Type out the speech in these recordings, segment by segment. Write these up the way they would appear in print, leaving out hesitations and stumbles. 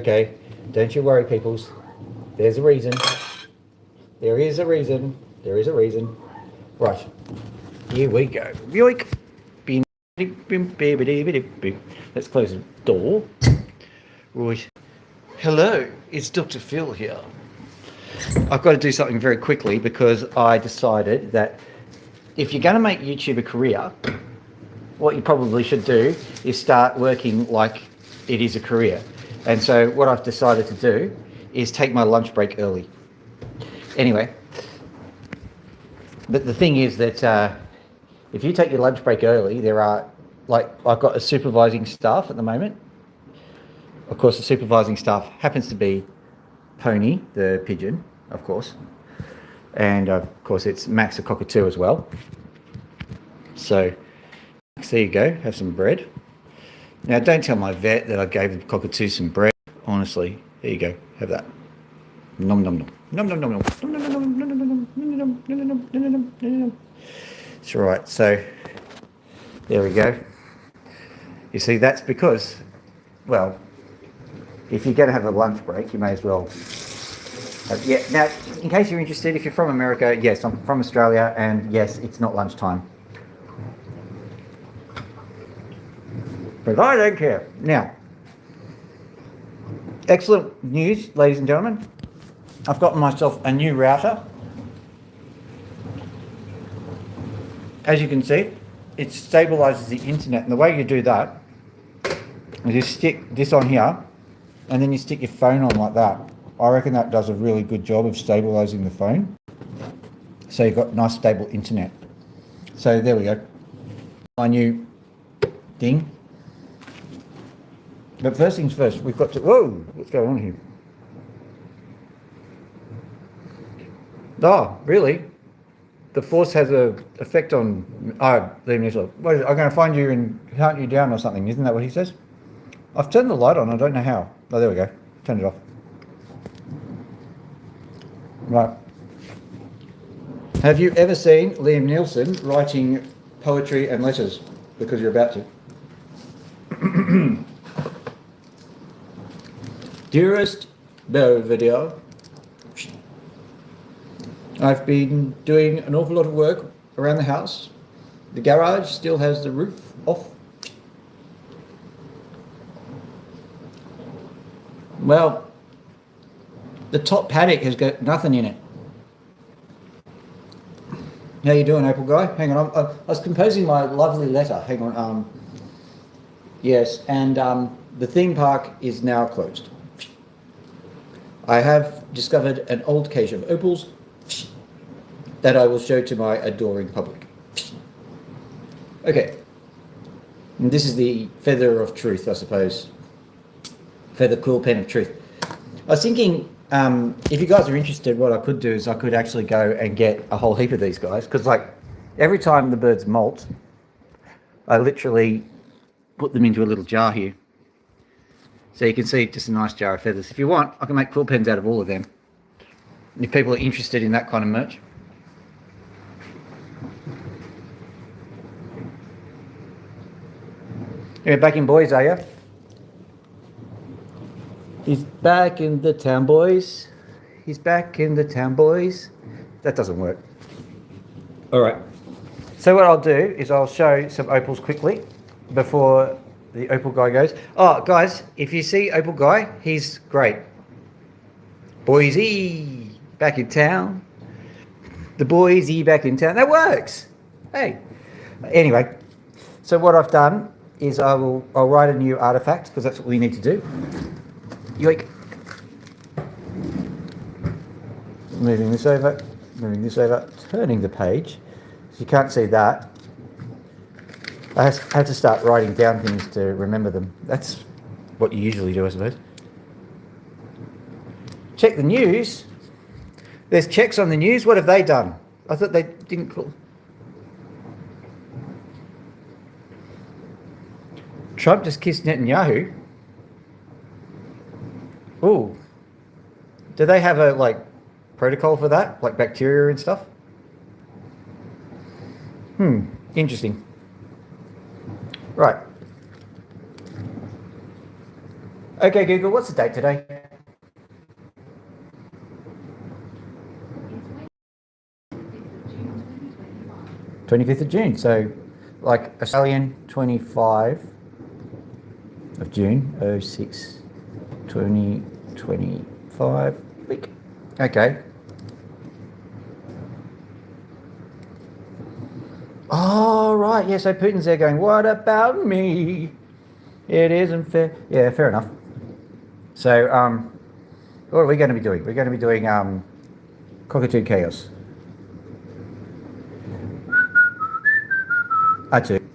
okay. Don't you worry, peoples. There's a reason. There is a reason. There is a reason. Right. Here we go. Yoink. Let's close the door. Right. Hello, it's Dr. Phil here. I've got to do something very quickly because I decided that if you're going to make YouTube a career, what you probably should do is start working like it is a career. And so what I've decided to do is take my lunch break early. Anyway, but the thing is that if you take your lunch break early, there are, like, I've got a supervising staff at the moment. Of course, the supervising staff happens to be Pony, the pigeon, of course. And of course, it's Max, the Cockatoo, as well. So, there you go, have some bread. Now, don't tell my vet that I gave the Cockatoo some bread. Honestly, there you go, have that. Nom nom nom. Nom nom nom nom. Nom nom nom nom nom nom nom nom nom nom nom nom. That's right, so there we go. You see, that's because, well, if you're going to have a lunch break, you may as well. Yeah, now, in case you're interested, if you're from America, yes, I'm from Australia, and yes, it's not lunchtime. But I don't care. Now, excellent news, ladies and gentlemen. I've gotten myself a new router. As you can see, it stabilizes the internet, and the way you do that is you stick this on here, and then you stick your phone on like that. I reckon that does a really good job of stabilizing the phone. So you've got nice stable internet. So there we go. My new thing. But first things first, we've got to, whoa, what's going on here? Oh, really? The force has an effect on, leave me alone. What is it? I'm going to find you and hunt you down or something. Isn't that what he says? I've turned the light on. I don't know how. Oh, there we go. Turn it off. Right. Have you ever seen Liam Neeson writing poetry and letters? Because you're about to. Dearest Belvedere, I've been doing an awful lot of work around the house. The garage still has the roof off. Well, the top paddock has got nothing in it. How you doing, Opal guy? Hang on, I was composing my lovely letter. Hang on. Yes, and the theme park is now closed. I have discovered an old cache of opals that I will show to my adoring public. Okay, and this is the feather of truth, I suppose. Feather quill pen of truth. I was thinking, if you guys are interested, what I could do is I could actually go and get a whole heap of these guys, because like every time the birds molt, I literally put them into a little jar here. So you can see just a nice jar of feathers. If you want, I can make quill pens out of all of them. If people are interested in that kind of merch. You're back in, boys, are you? He's back in the town, boys. He's back in the town, boys. That doesn't work. All right. So what I'll do is I'll show some opals quickly before the opal guy goes. Oh, guys, if you see Opal guy, he's great. Boise, back in town. The Boise back in town. That works. Hey. Anyway, so what I've done is I'll write a new artifact, because that's what we need to do. Yoink. Moving this over, turning the page. So you can't see that. I had to start writing down things to remember them. That's what you usually do, I suppose. Check the news. There's checks on the news. What have they done? I thought they didn't call. Trump just kissed Netanyahu. Ooh. Do they have a, protocol for that? Like bacteria and stuff? Interesting. Right. Okay, Google, what's the date today? 25th of June. So, like Australian 25 of June, 06, 2025 week. Okay. Oh, right. Yeah, so Putin's there going, what about me? It isn't fair. Yeah, fair enough. So, what are we going to be doing? We're going to be doing Cockatoo Chaos. I too.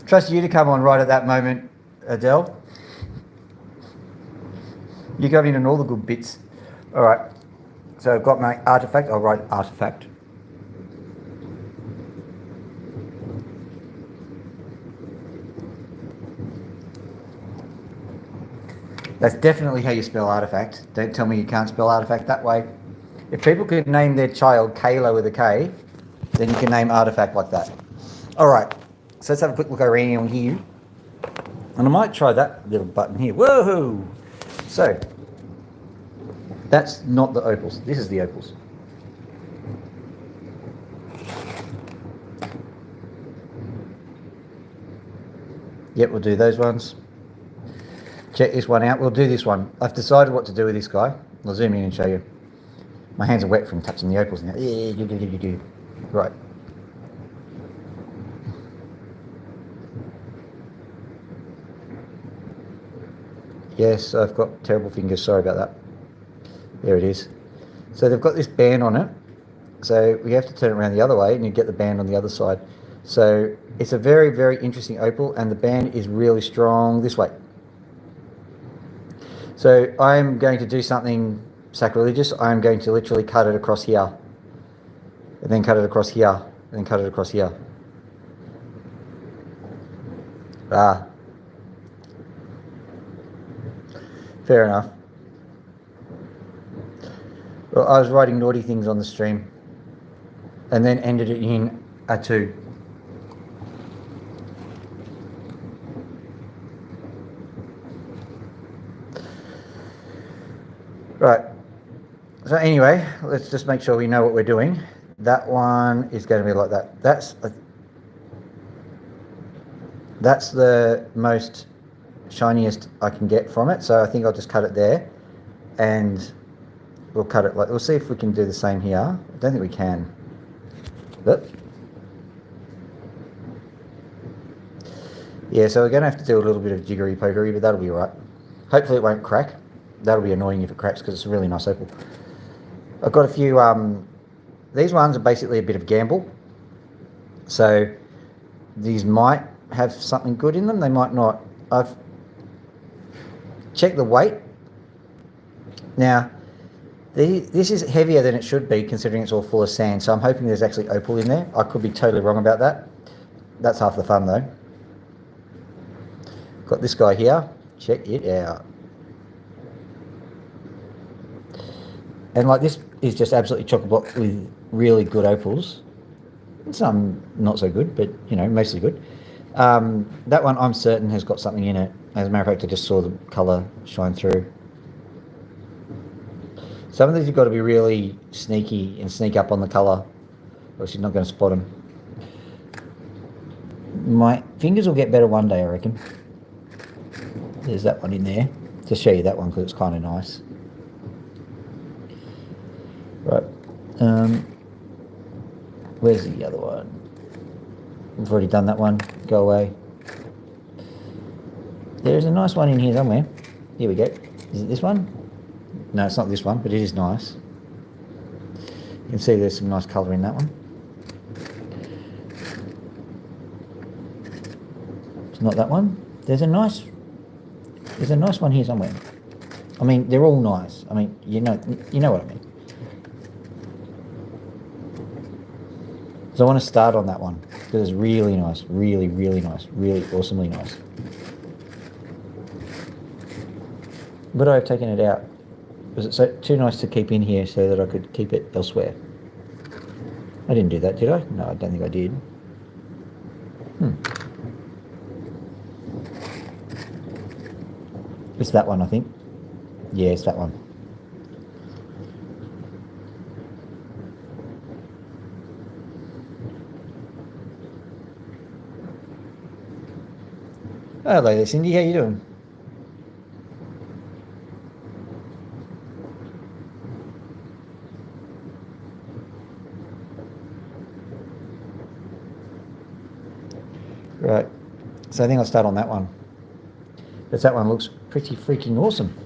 Trust you to come on right at that moment, Adele. You got in on all the good bits. All right. So I've got my artifact. I'll write artifact. That's definitely how you spell artifact. Don't tell me you can't spell artifact that way. If people could name their child Kayla with a K, then you can name artifact like that. All right. So let's have a quick look around here. And I might try that little button here. Whoa! So, that's not the opals. This is the opals. Yep, we'll do those ones. Check this one out. We'll do this one. I've decided what to do with this guy. I'll zoom in and show you. My hands are wet from touching the opals now. Right. Yes, I've got terrible fingers. Sorry about that. There it is. So they've got this band on it. So we have to turn it around the other way and you get the band on the other side. So it's a very, very interesting opal and the band is really strong this way. So I'm going to do something sacrilegious. I'm going to literally cut it across here. And then cut it across here. And then cut it across here. Fair enough. Well, I was writing naughty things on the stream and then ended it in a 2. Right. So anyway, let's just make sure we know what we're doing. That one is going to be like that. That's the most shiniest I can get from it. So I think I'll just cut it there and we'll cut it like, we'll see if we can do the same here. I don't think we can. But yeah, so we're going to have to do a little bit of jiggery pokery, but that'll be all right. Hopefully it won't crack. That'll be annoying if it cracks because it's a really nice opal. I've got a few, these ones are basically a bit of gamble. So these might have something good in them, they might not. I've checked the weight. Now, this is heavier than it should be considering it's all full of sand, so I'm hoping there's actually opal in there. I could be totally wrong about that. That's half the fun though. Got this guy here, check it out. And like this is just absolutely chock-a-block with really good opals. Some not so good, but you know, mostly good. That one I'm certain has got something in it. As a matter of fact, I just saw the colour shine through. Some of these you've got to be really sneaky and sneak up on the colour, or else you're not going to spot them. My fingers will get better one day, I reckon. There's that one in there. Just show you that one because it's kind of nice. Right. Where's the other one? We've already done that one. Go away. There's a nice one in here somewhere. Here we go. Is it this one? No, it's not this one, but it is nice. You can see there's some nice colour in that one. It's not that one. There's a nice one here somewhere. I mean, they're all nice. I mean, you know what I mean. So I want to start on that one because it's really nice, really, really nice, really awesomely nice. But I've taken it out. Was it so too nice to keep in here so that I could keep it elsewhere? I didn't do that, did I? No, I don't think I did. It's that one, I think. Yeah, it's that one. Hello there, Cindy. How you doing? Right. So I think I'll start on that one. Because that one looks pretty freaking awesome.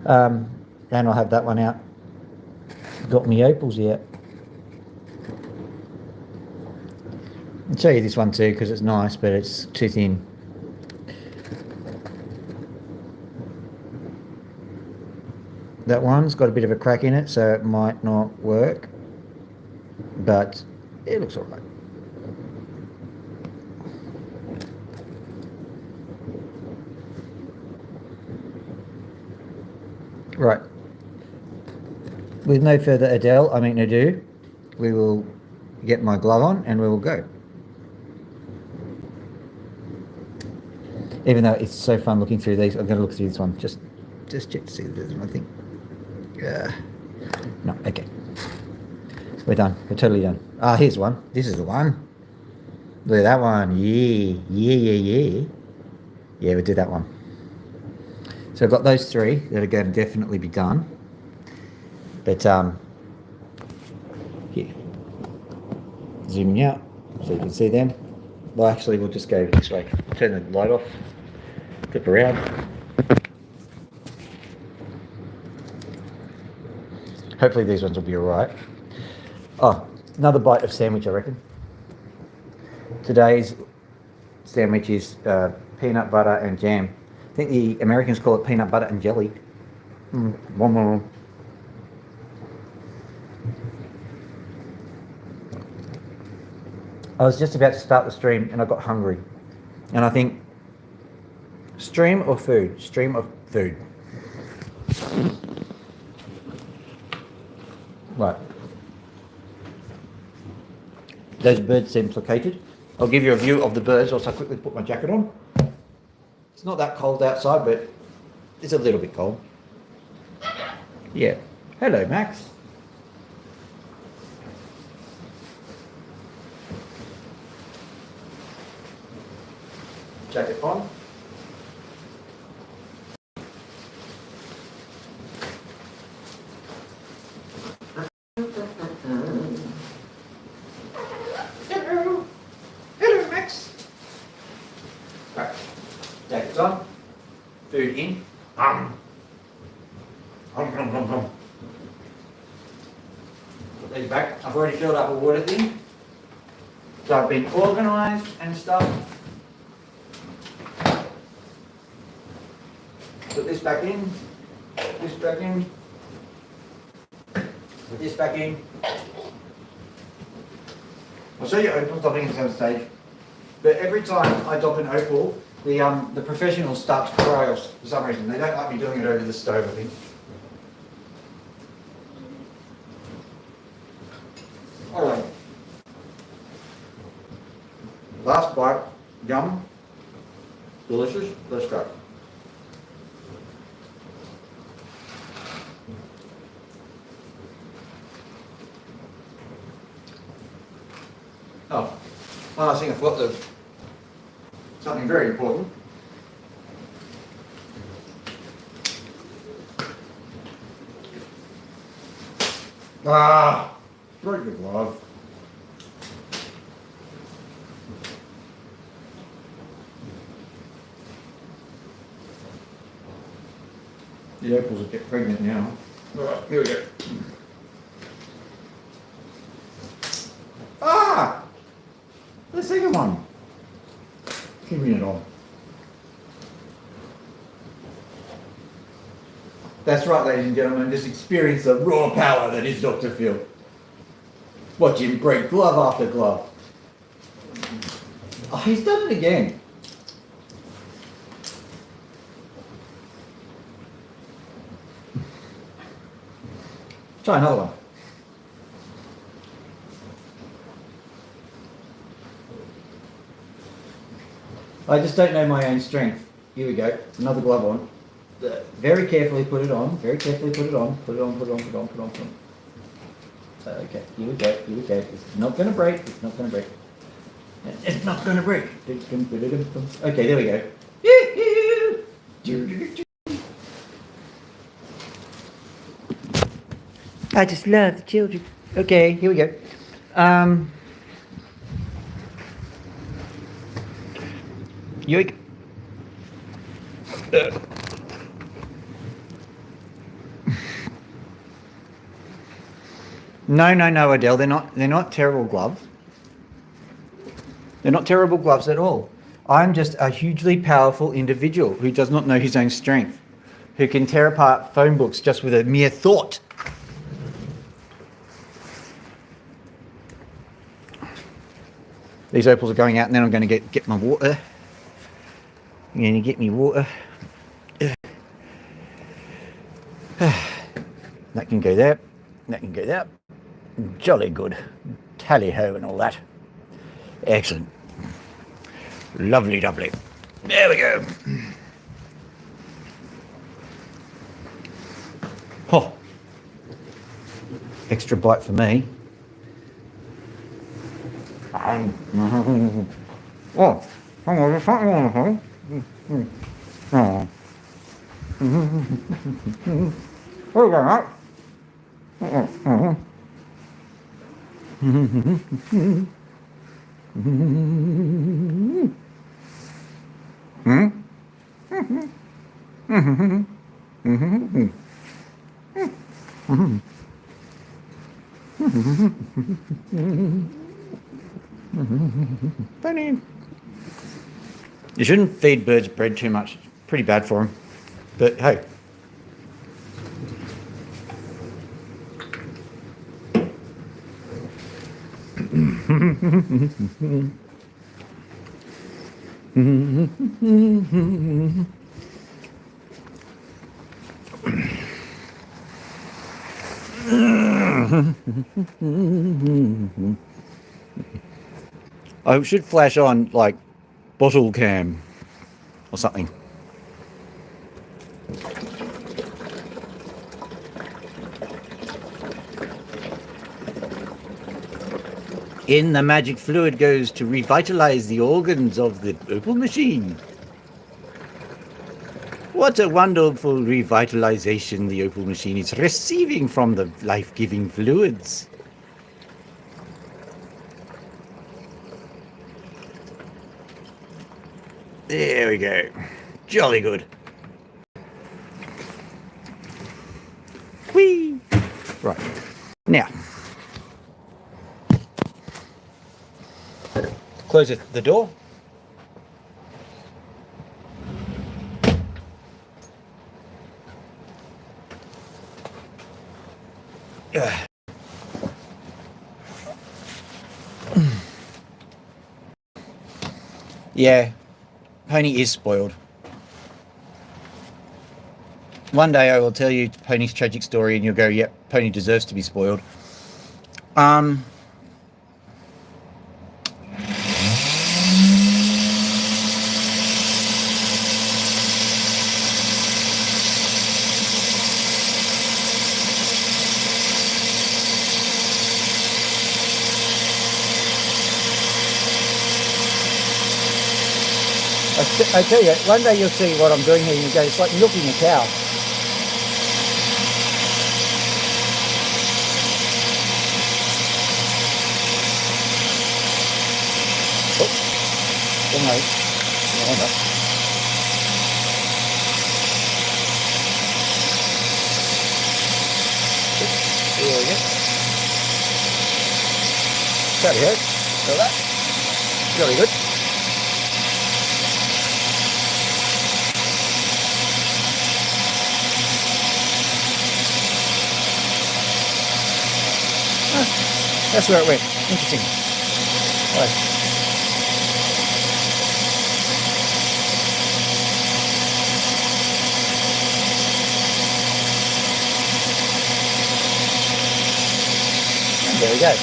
And I'll have that one out. Got me opals yet. I'll show you this one too because it's nice, but it's too thin. That one's got a bit of a crack in it, so it might not work, but it looks all right. Right. With no further ado, we will get my glove on and we will go. Even though it's so fun looking through these, I'm going to look through this one. Just check to see if there's anything. No, okay. We're done. We're totally done. Ah, here's one. This is the one. Look at that one. Yeah. Yeah, we'll do that one. So I've got those three that are going to definitely be done. But, here. Zooming out so you can see them. Well, actually, we'll just go this way. Turn the light off. Flip around. Hopefully these ones will be all right. Oh, another bite of sandwich, I reckon. Today's sandwich is peanut butter and jam. I think the Americans call it peanut butter and jelly. One more. I was just about to start the stream and I got hungry. And I think, stream or food? Stream of food. Right. Those birds seem placated. I'll give you a view of the birds whilst I quickly put my jacket on. It's not that cold outside, but it's a little bit cold. Yeah. Hello, Max. Jacket on. Hello, Max. Right. Jacket's on. Food in. Put these back. I've already filled up a water thing. So I've been organised and stuff. Put this back in. This back in. Put this back in. I'll show you opal dopping at some stage. But every time I dop an opal, the professionals start to cry for some reason. They don't like me doing it over the stove, I think. Alright. Last bite. Yum. Delicious. Let's go. Oh, one last thing I forgot of something very important. Very good glove. The opals will get pregnant now. Alright, here we go. The second one. Give me it on. That's right, ladies and gentlemen, just experience the raw power that is Dr. Phil. Watch him break glove after glove. Oh, he's done it again. Try another one. I just don't know my own strength. Here we go. Another glove on. Very carefully put it on. Very carefully put it on. Put it on, put it on, put it on, put it on, put it on. Okay, here we go, here we go. It's not going to break. It's not going to break. It's not going to break. Okay, there we go. I just love the children. Okay, here we go. Yoik. No, Adele. They're not terrible gloves. They're not terrible gloves at all. I'm just a hugely powerful individual who does not know his own strength, who can tear apart phone books just with a mere thought. These opals are going out, and then I'm going to get my water. I'm going to get me water. That can go there. That can go there. Jolly good. Tally-ho and all that. Excellent. Lovely, lovely. There we go. Oh. Extra bite for me. Oh. Oh. There we go, mate. Funny. You shouldn't feed birds bread too much. It's pretty bad for them. But hey. I should flash on like bottle cam or something. In the magic fluid goes to revitalize the organs of the opal machine. What a wonderful revitalization the opal machine is receiving from the life-giving fluids. There we go. Jolly good. Whee! Right. Now, close the door. Yeah, Pony is spoiled. One day I will tell you Pony's tragic story and you'll go, yep, Pony deserves to be spoiled. I tell you, one day you'll see what I'm doing here and you go, it's like milking a cow. Oh, wrong way. Wrong way. There we go. There we go. Feel that? Really good. That's where it went. Interesting. Right. There we go.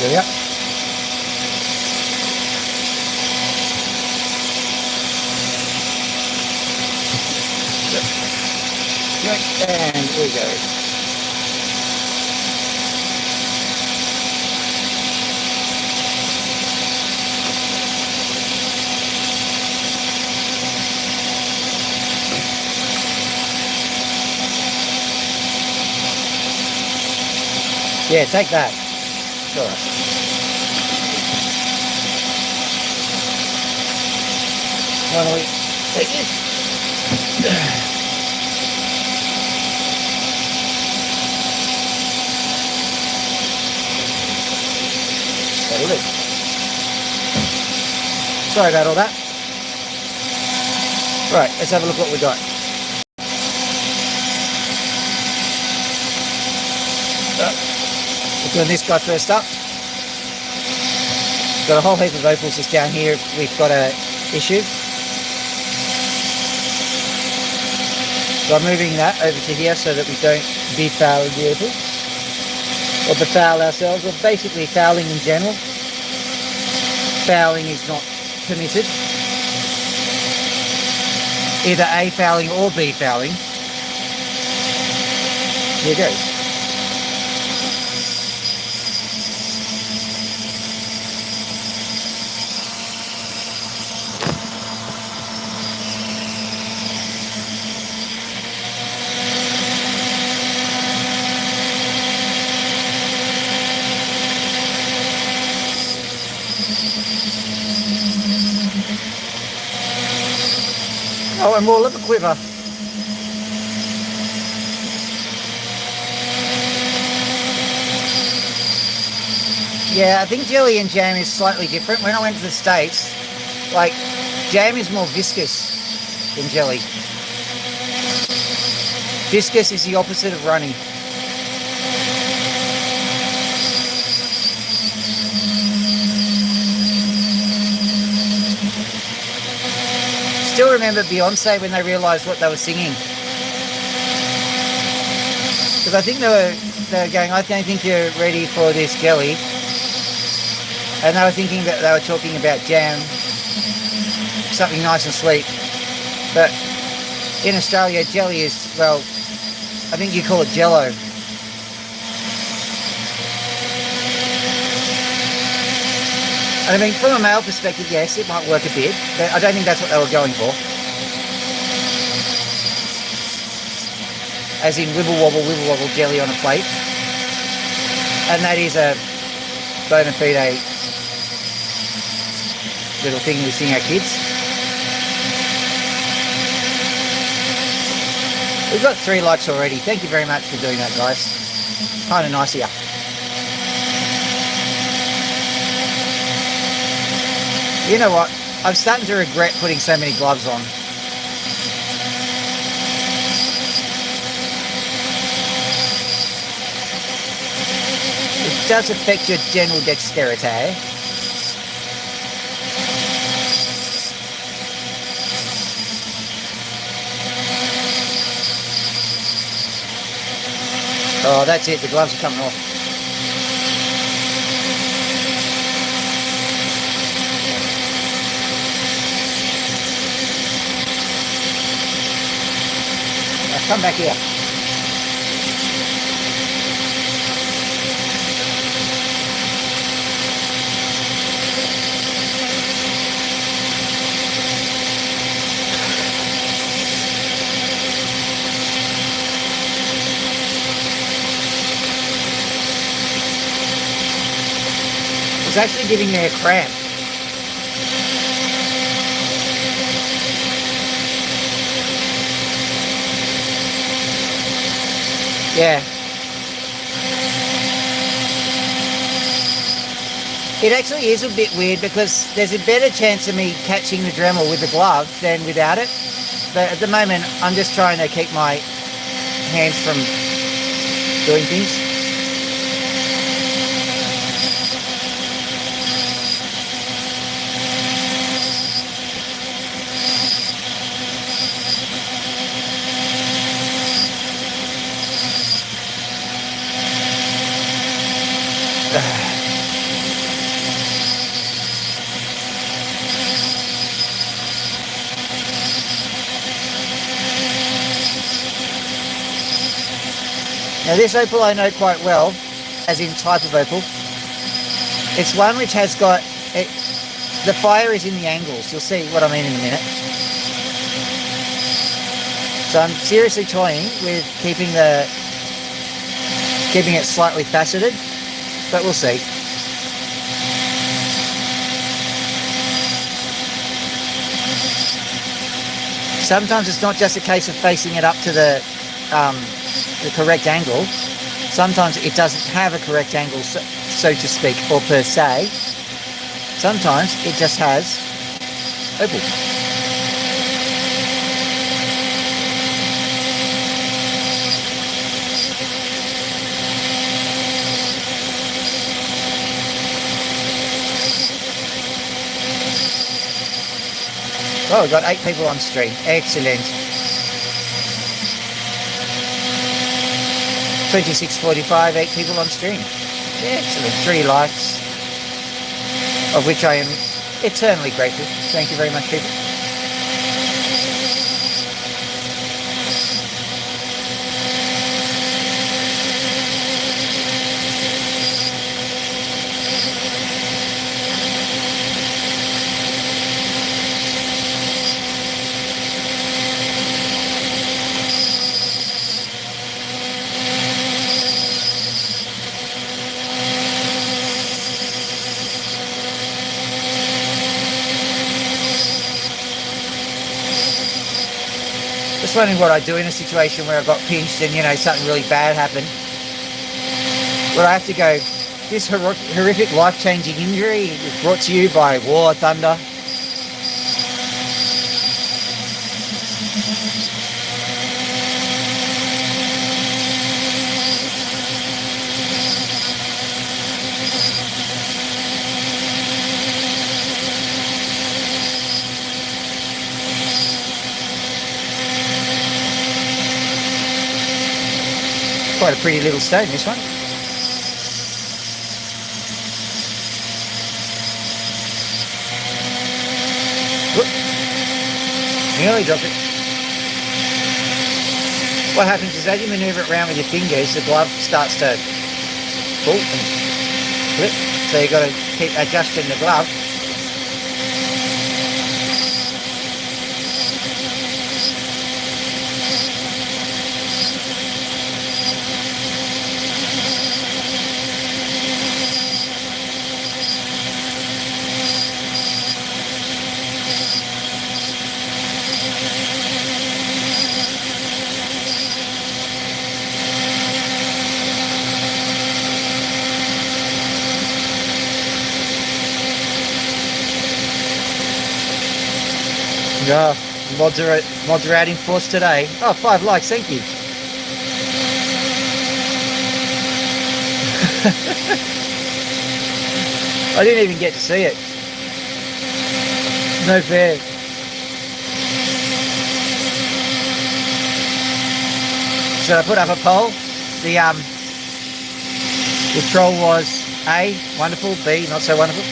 There we go. And here we go. Yeah, take that. It's all right. Finally, take it. That'll do. Sorry about all that. Right, let's have a look what we got. We're doing this guy first up. Got a whole heap of opals just down here if we've got a issue. So I'm moving that over to here so that we don't befoul the opal. Or befoul ourselves, or basically fouling in general. Fouling is not permitted. Either A fouling or B fouling. Here goes. Oh, and more, look at the quiver. Yeah, I think jelly and jam is slightly different. When I went to the States, like, jam is more viscous than jelly. Viscous is the opposite of runny. Still remember Beyonce when they realised what they were singing. Because I think they were going, I don't think you're ready for this jelly. And they were thinking that they were talking about jam, something nice and sweet. But in Australia, jelly is, well, I think you call it jello. I mean, from a male perspective, yes, it might work a bit, but I don't think that's what they were going for. As in wibble wobble jelly on a plate. And that is a bona fide little thing we sing our kids. We've got 3 likes already. Thank you very much for doing that, guys. Kind of nice of you. You know what? I'm starting to regret putting so many gloves on. It does affect your general dexterity. Oh, that's it. The gloves are coming off. Come back here. It's actually giving me a cramp. Yeah. It actually is a bit weird because there's a better chance of me catching the Dremel with the glove than without it. But at the moment, I'm just trying to keep my hands from doing things. Now this opal I know quite well, as in type of opal. It's one which has got, the fire is in the angles. You'll see what I mean in a minute. So I'm seriously toying with keeping it slightly faceted, but we'll see. Sometimes it's not just a case of facing it up to the correct angle. Sometimes it doesn't have a correct angle, so to speak, or per se. Sometimes it just has opal. Oh, we've got 8 people on stream. Excellent. 26:45, 8 people on stream. Excellent. 3 likes, of which I am eternally grateful. Thank you very much, people. Just wondering what I'd do in a situation where I got pinched and, you know, something really bad happened. Would I have to go, this horrific life-changing injury is brought to you by War Thunder? Quite a pretty little stone, this one. Whoop. Nearly dropped it. What happens is as you manoeuvre it around with your fingers, the glove starts to pull and flip. So you've got to keep adjusting the glove. Yeah, mods are out in force today. Oh, 5 likes, thank you. I didn't even get to see it. No fair. Should I put up a poll? The troll was A, wonderful, B, not so wonderful.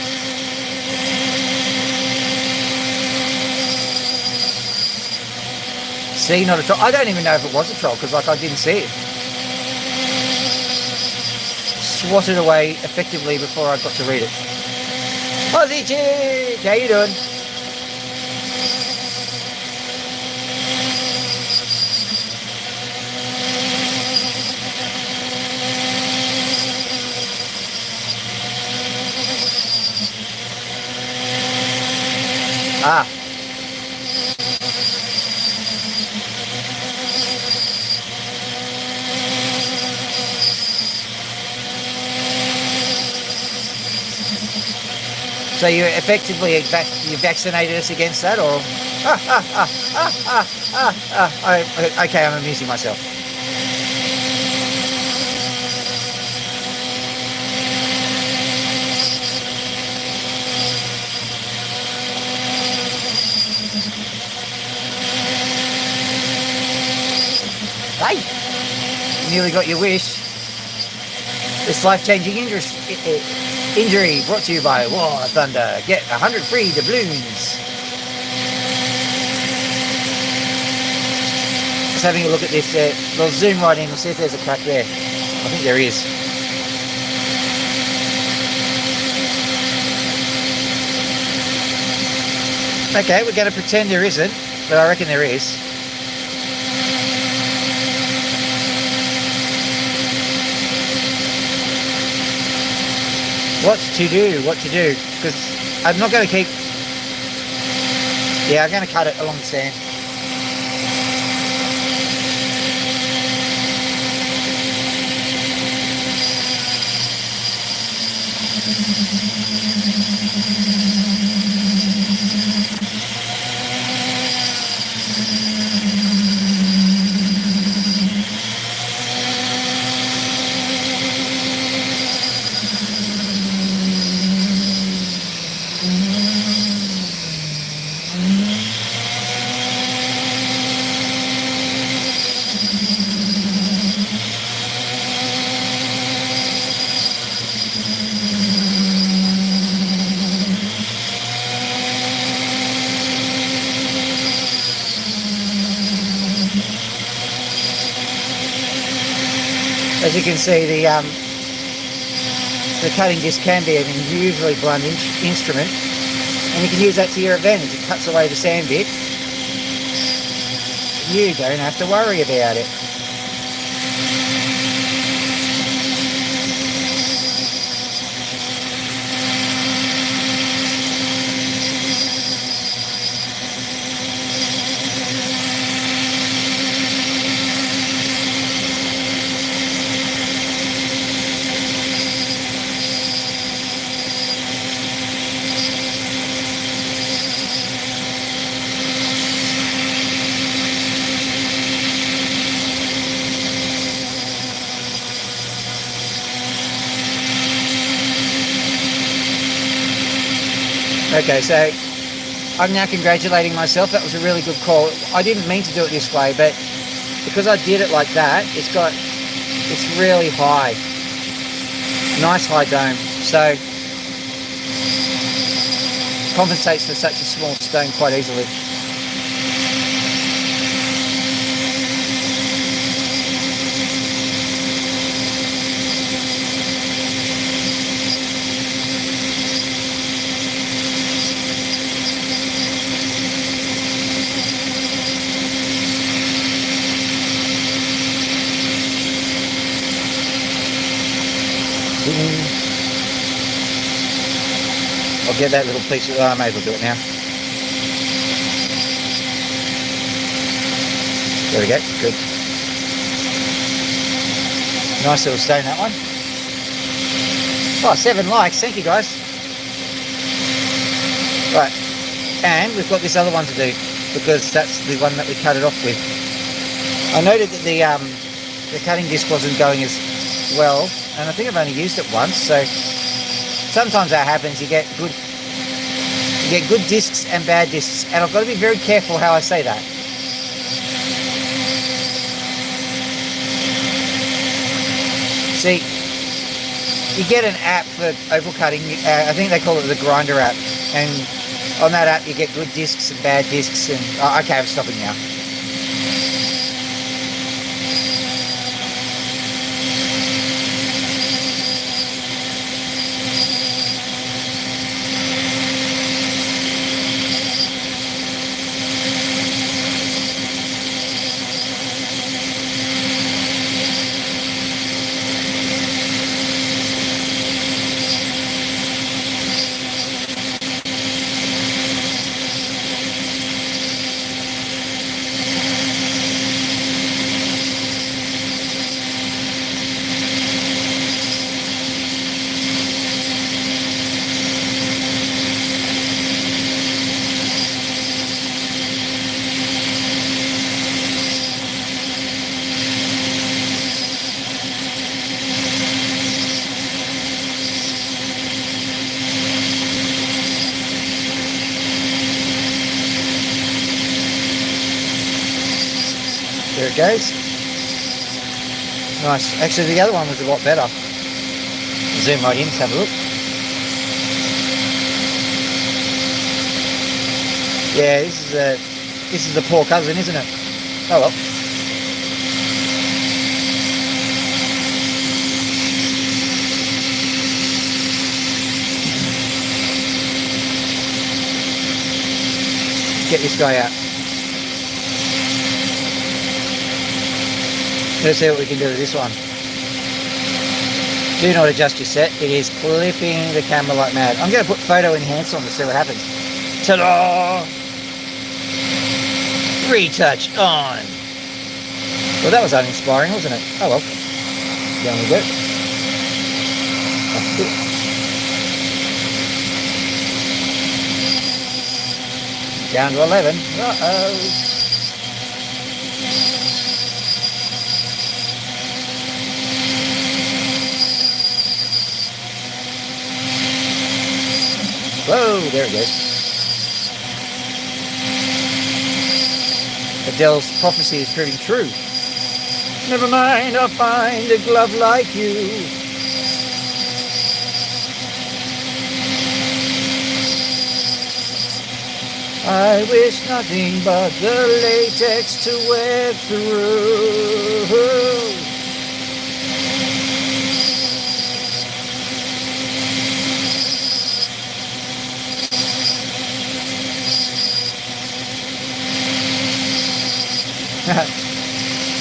C, not a troll. I don't even know if it was a troll because, like, I didn't see it. Swatted away effectively before I got to read it. Aussie chick, how you doing? Ah. So you effectively you vaccinated us against that, or? Okay, I'm amusing myself. Hey, you nearly got your wish. This life-changing injury brought to you by War Thunder. Get 100 free doubloons. Just having a look at this. We'll zoom right in. We'll see if there's a crack there. I think there is. Okay, we're going to pretend there isn't, but I reckon there is. What to do, because I'm not going to keep, yeah, I'm going to cut it along the sand. As you can see, the cutting disc can be an unusually blunt instrument, and you can use that to your advantage. It cuts away the sand bit. You don't have to worry about it. Okay, so I'm now congratulating myself. That was a really good call. I didn't mean to do it this way, but because I did it like that, it's really high. Nice high dome. So compensates for such a small stone quite easily. I'll get that little piece of, I may as well do it now. There we go, good. Nice little stone, that one. Oh, 7 likes, thank you guys. Right, and we've got this other one to do, because that's the one that we cut it off with. I noted that the cutting disc wasn't going as well, and I think I've only used it once, so sometimes that happens. You get good discs and bad discs, and I've got to be very careful how I say that. See, you get an app for opal cutting. I think they call it the grinder app, and on that app you get good discs and bad discs. And okay, I'm stopping now. There it goes. Nice. Actually, the other one was a lot better. Zoom right in to have a look. Yeah, this is the poor cousin, isn't it? Oh well. Get this guy out. Let's see what we can do with this one. Do not adjust your set. It is clipping the camera like mad. I'm going to put photo enhance on to see what happens. Ta-da! Retouch on. Well, that was uninspiring, wasn't it? Oh well. Down we go. That's it. Down to 11. Uh-oh. Whoa, there it goes. Adele's prophecy is proving true. Never mind, I'll find a glove like you. I wish nothing but the latex to wear through.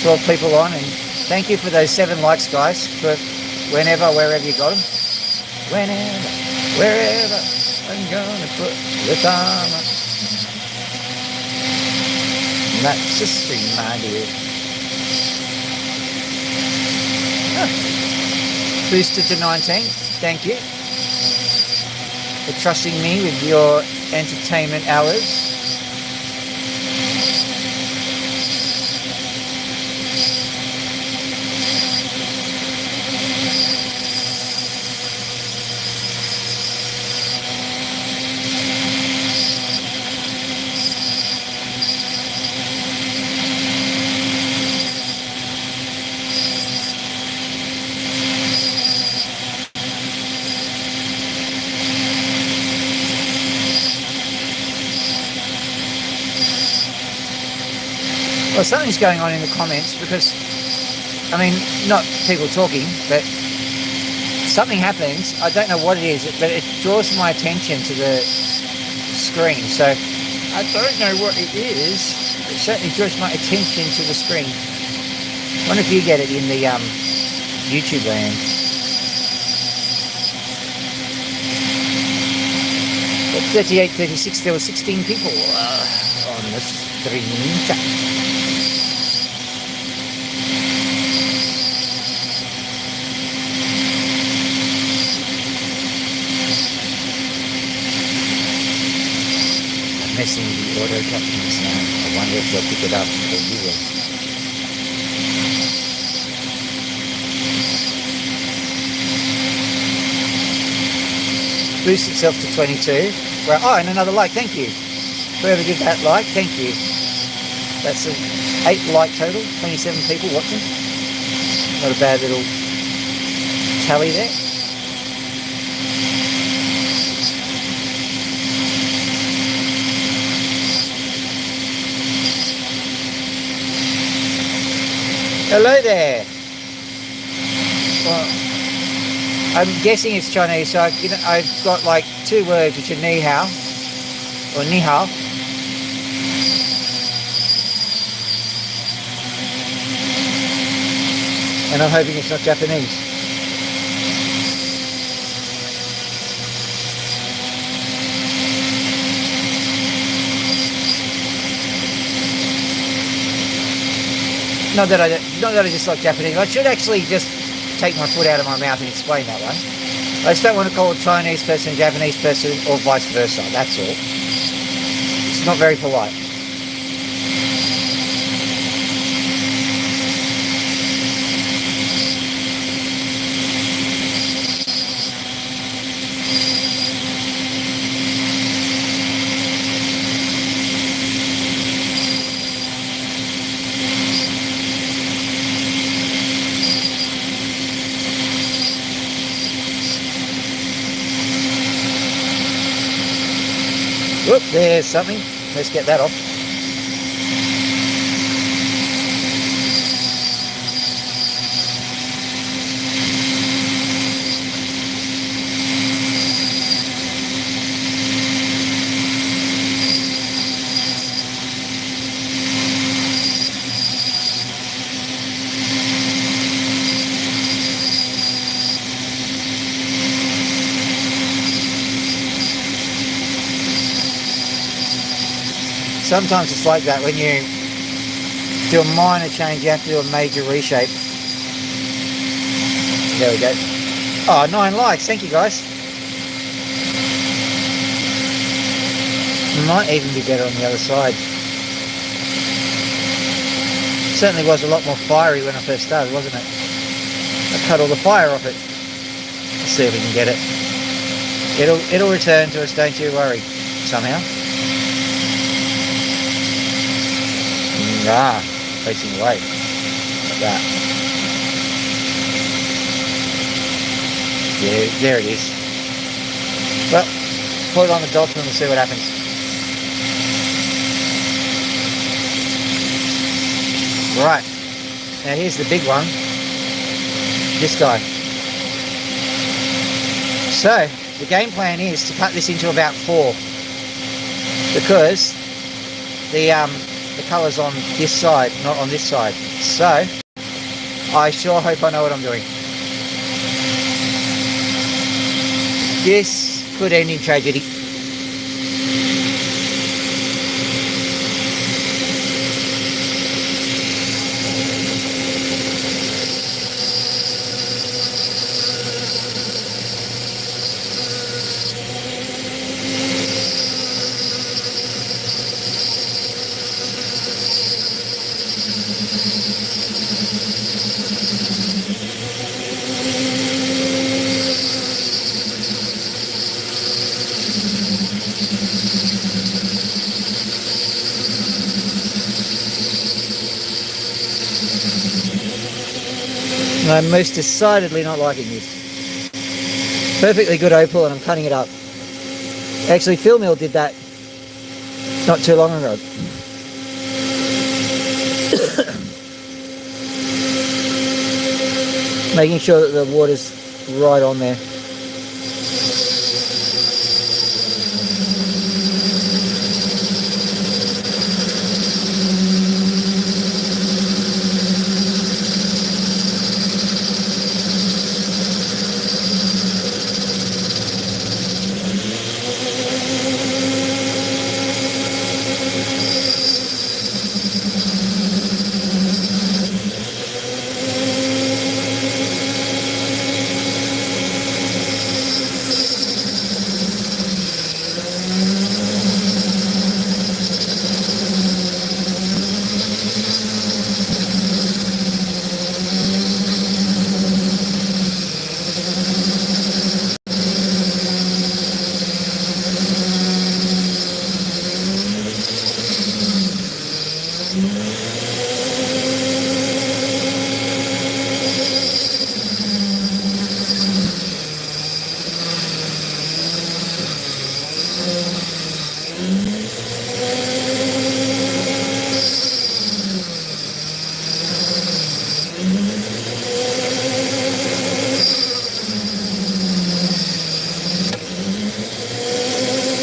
Twelve people on, and thank you for those 7 likes, guys. For whenever, wherever you got them. Whenever, wherever, I'm gonna put the time up. That's a stream, my dear. Boosted to 19. Thank you for trusting me with your entertainment hours. Well, something's going on in the comments because, I mean, not people talking, but something happens. I don't know what it is, but it draws my attention to the screen. So I don't know what it is. It certainly draws my attention to the screen. I wonder if you get it in the YouTube land. At 38:36, there were 16 people on the streaming chat. Messing the auto captions now. I wonder if they'll pick it up or you will. Boost itself to 22. Well, oh, and another like, thank you. Whoever did that like, thank you. That's an 8 like total, 27 people watching. Not a bad little tally there. Hello there. Well, I'm guessing it's Chinese, so I've got like 2 words which are ni hao or ni hao. And I'm hoping it's not Japanese. Not that I just like Japanese. I should actually just take my foot out of my mouth and explain that way. I just don't want to call a Chinese person a Japanese person or vice versa. That's all. It's not very polite. Whoop, there's something. Let's get that off. Sometimes it's like that when you do a minor change, you have to do a major reshape. There we go. Oh, 9 likes. Thank you, guys. It might even be better on the other side. Certainly was a lot more fiery when I first started, wasn't it? I cut all the fire off it. Let's see if we can get it. It'll return to us, don't you worry, somehow. Ah, facing away. Like that. Yeah, there it is. Well, put it on the dots and we'll see what happens. Right. Now here's the big one. This guy. So, the game plan is to cut this into about 4. Because the colour's on this side, not on this side. So, I sure hope I know what I'm doing. This could end in tragedy. I'm most decidedly not liking this. Perfectly good opal and I'm cutting it up. Actually, Phil Mill did that not too long ago. Making sure that the water's right on there.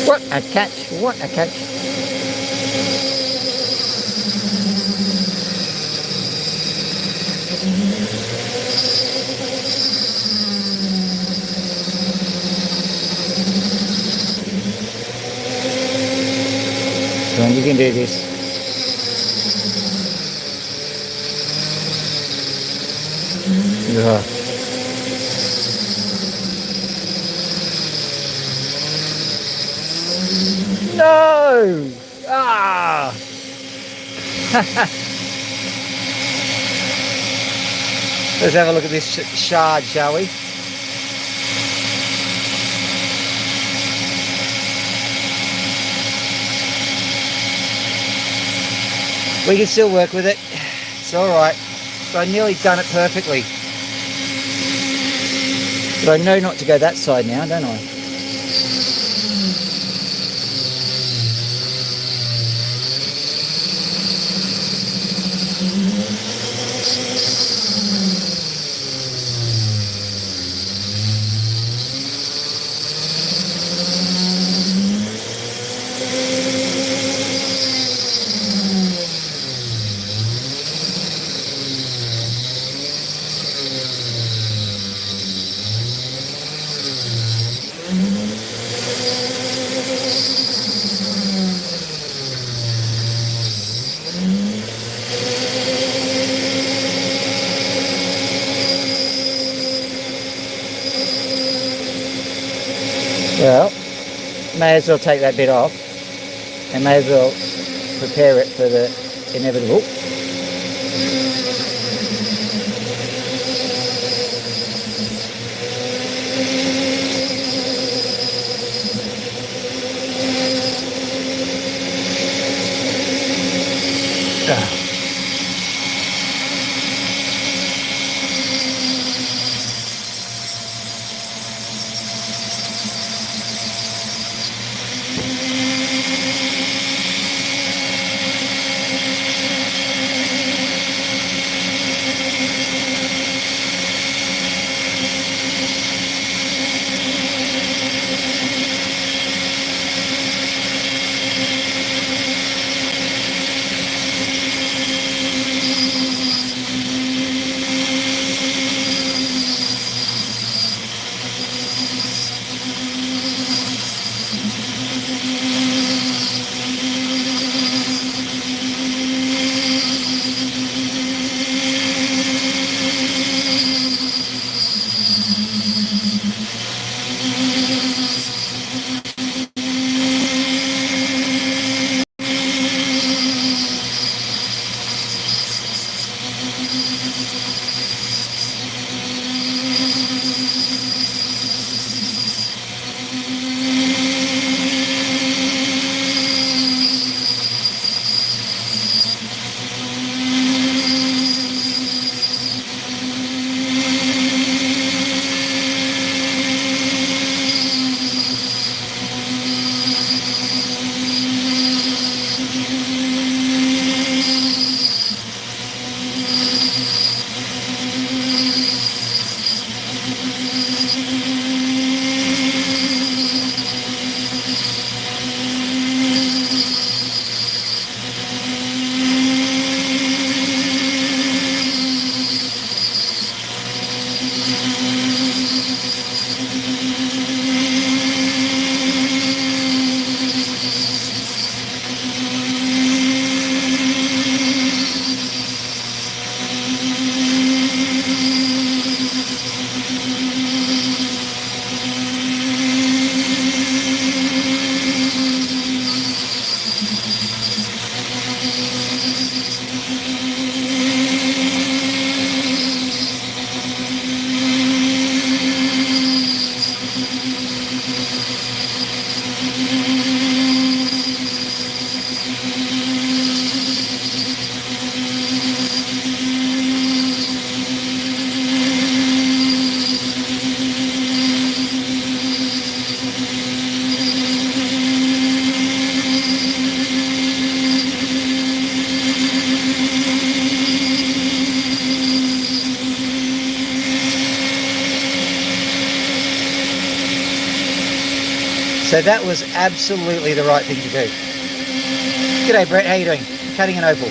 What a catch, what a catch. Come on, you can do this. Yeah. No! Ah! Let's have a look at this shard, shall we? We can still work with it. It's alright. So I nearly done it perfectly. But I know not to go that side now, don't I? Well, may as well take that bit off, and may as well prepare it for the inevitable. So that was absolutely the right thing to do. G'day Brett, how you doing? Cutting an opal.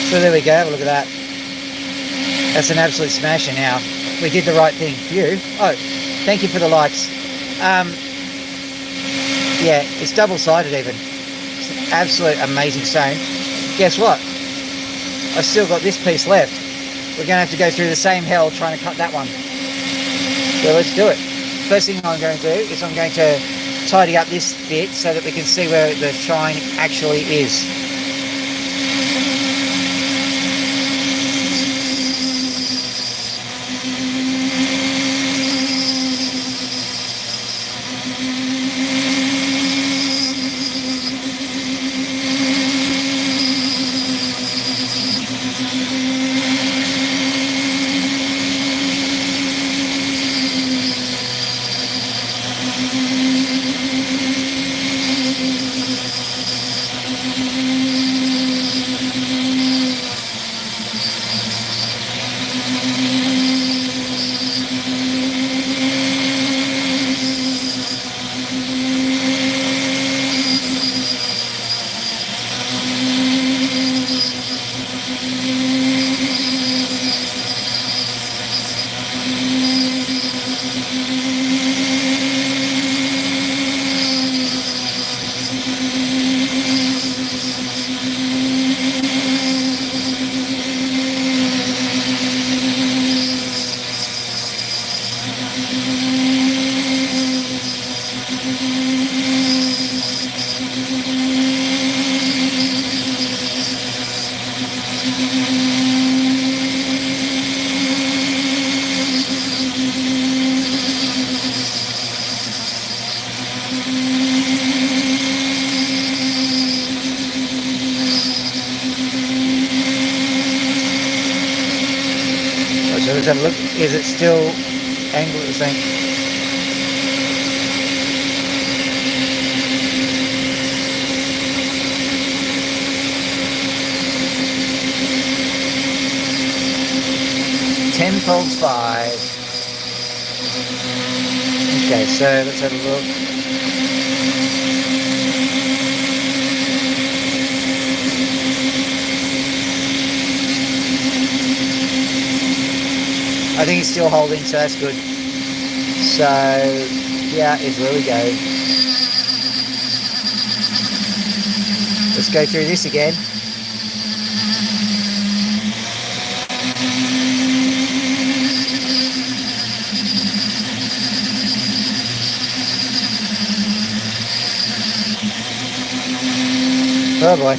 So there we go, have a look at that. That's an absolute smasher now. We did the right thing. Phew. Oh, thank you for the likes. Yeah, it's double-sided even. It's an absolute amazing stone. Guess what? I've still got this piece left. We're going to have to go through the same hell trying to cut that one. So let's do it. First thing I'm going to do is I'm going to tidy up this bit so that we can see where the shine actually is. Let's have a look. Is it still angled at the same? Tenfolds 5. Okay, so let's have a look. I think it's still holding, so that's good. So, yeah, is where we go. Let's go through this again. Oh boy.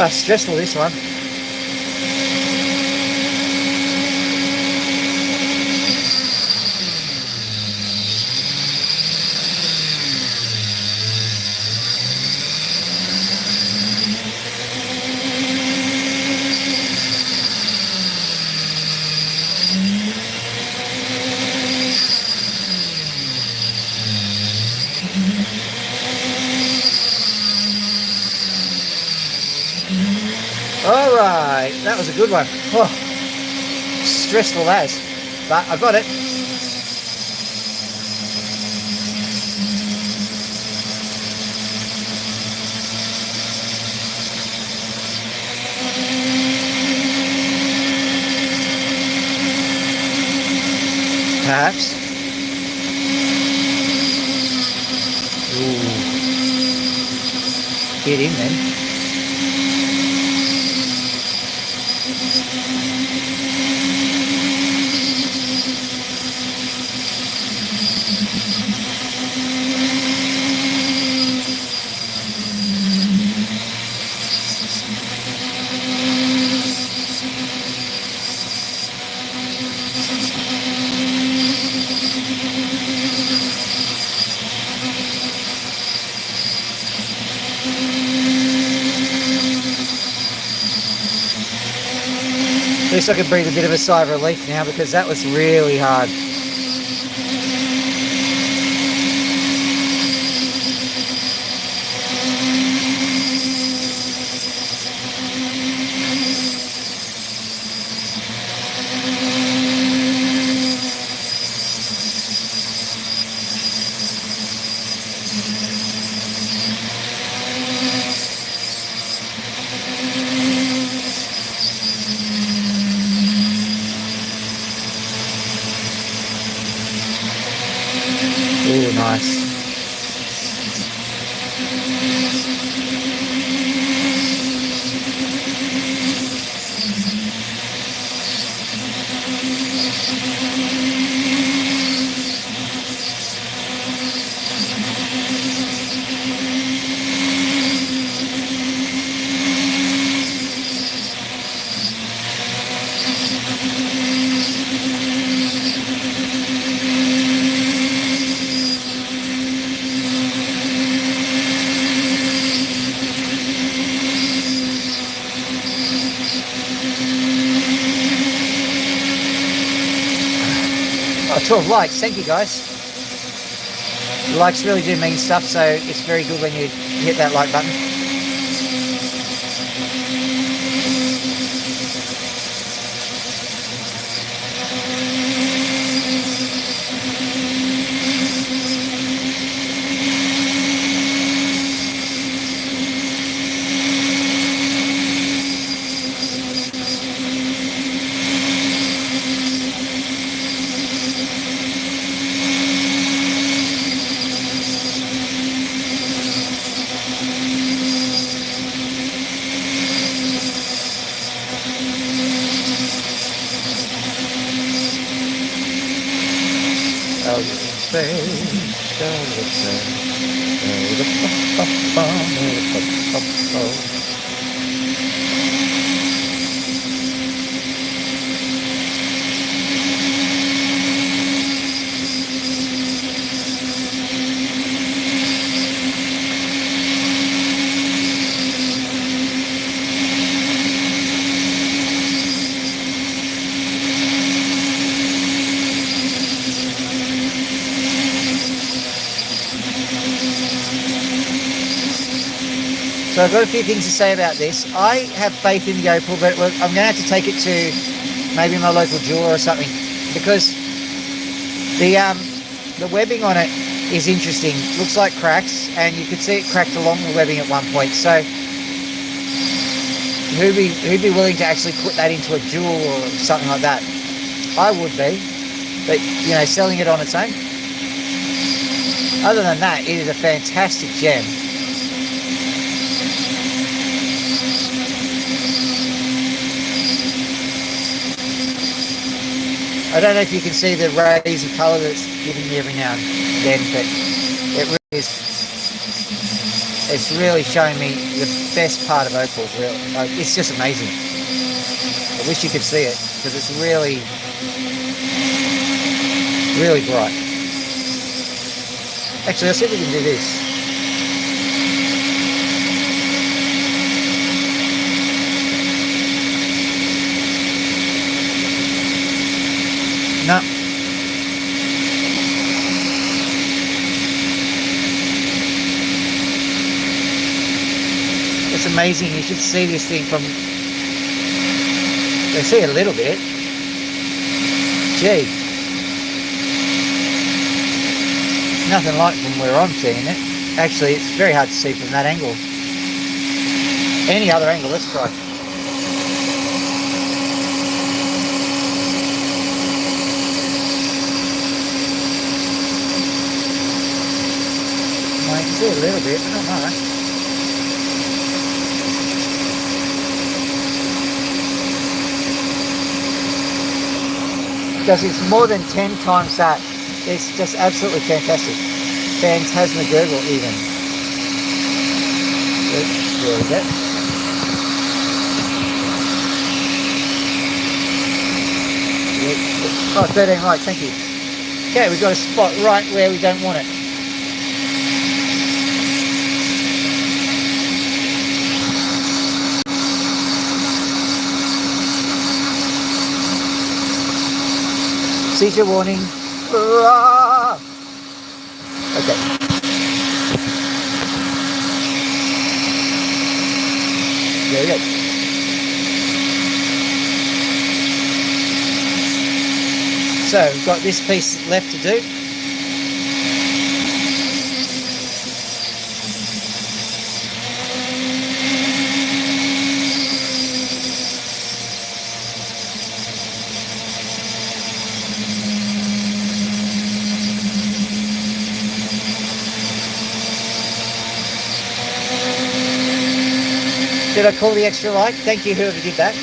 Stressful, this one. All right, that was a good one. Oh, stressful as, but I got it. Perhaps. Ooh. Get in then. At least I can breathe a bit of a sigh of relief now, because that was really hard. Oh, 12 likes. Thank you, guys. The likes really do mean stuff, so it's very good when you hit that like button. So I've got a few things to say about this. I have faith in the Opal, but I'm going to have to take it to maybe my local jeweler or something, because the webbing on it is interesting. Looks like cracks, and you could see it cracked along the webbing at one point. So who'd be willing to actually put that into a jewel or something like that? I would be, but you know, selling it on its own. Other than that, it is a fantastic gem. I don't know if you can see the rays of colour that's giving me every now and then, but it really is. It's really showing me the best part of opals. Really, it's just amazing. I wish you could see it, because it's really, really bright. Actually, let's see if we can do this. No. It's amazing. You should see this thing from... They see a little bit. Gee. Nothing like from where I'm seeing it. Actually, it's very hard to see from that angle. Any other angle, let's try. I can see a little bit, I don't know. Because it's more than 10 times that. It's just absolutely fantastic. Phantasmagorical even. There we go. Oh, 13 likes, thank you. Okay, we've got a spot right where we don't want it. Seizure warning. Okay. There we go. So we've got this piece left to do. Did I call the extra like? Thank you, whoever did that.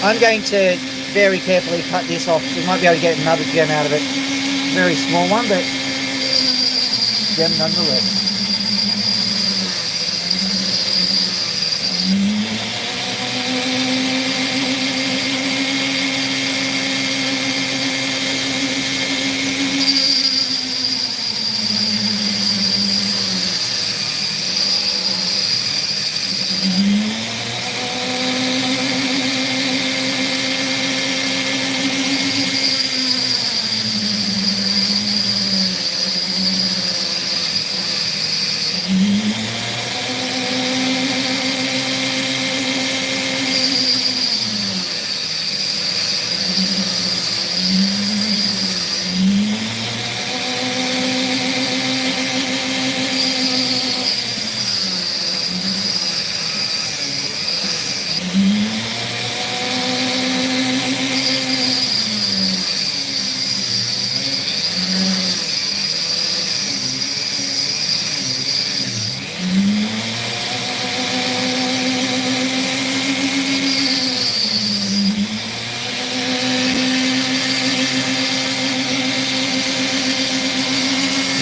I'm going to very carefully cut this off. We might be able to get another gem out of it. Very small one, but gem nonetheless.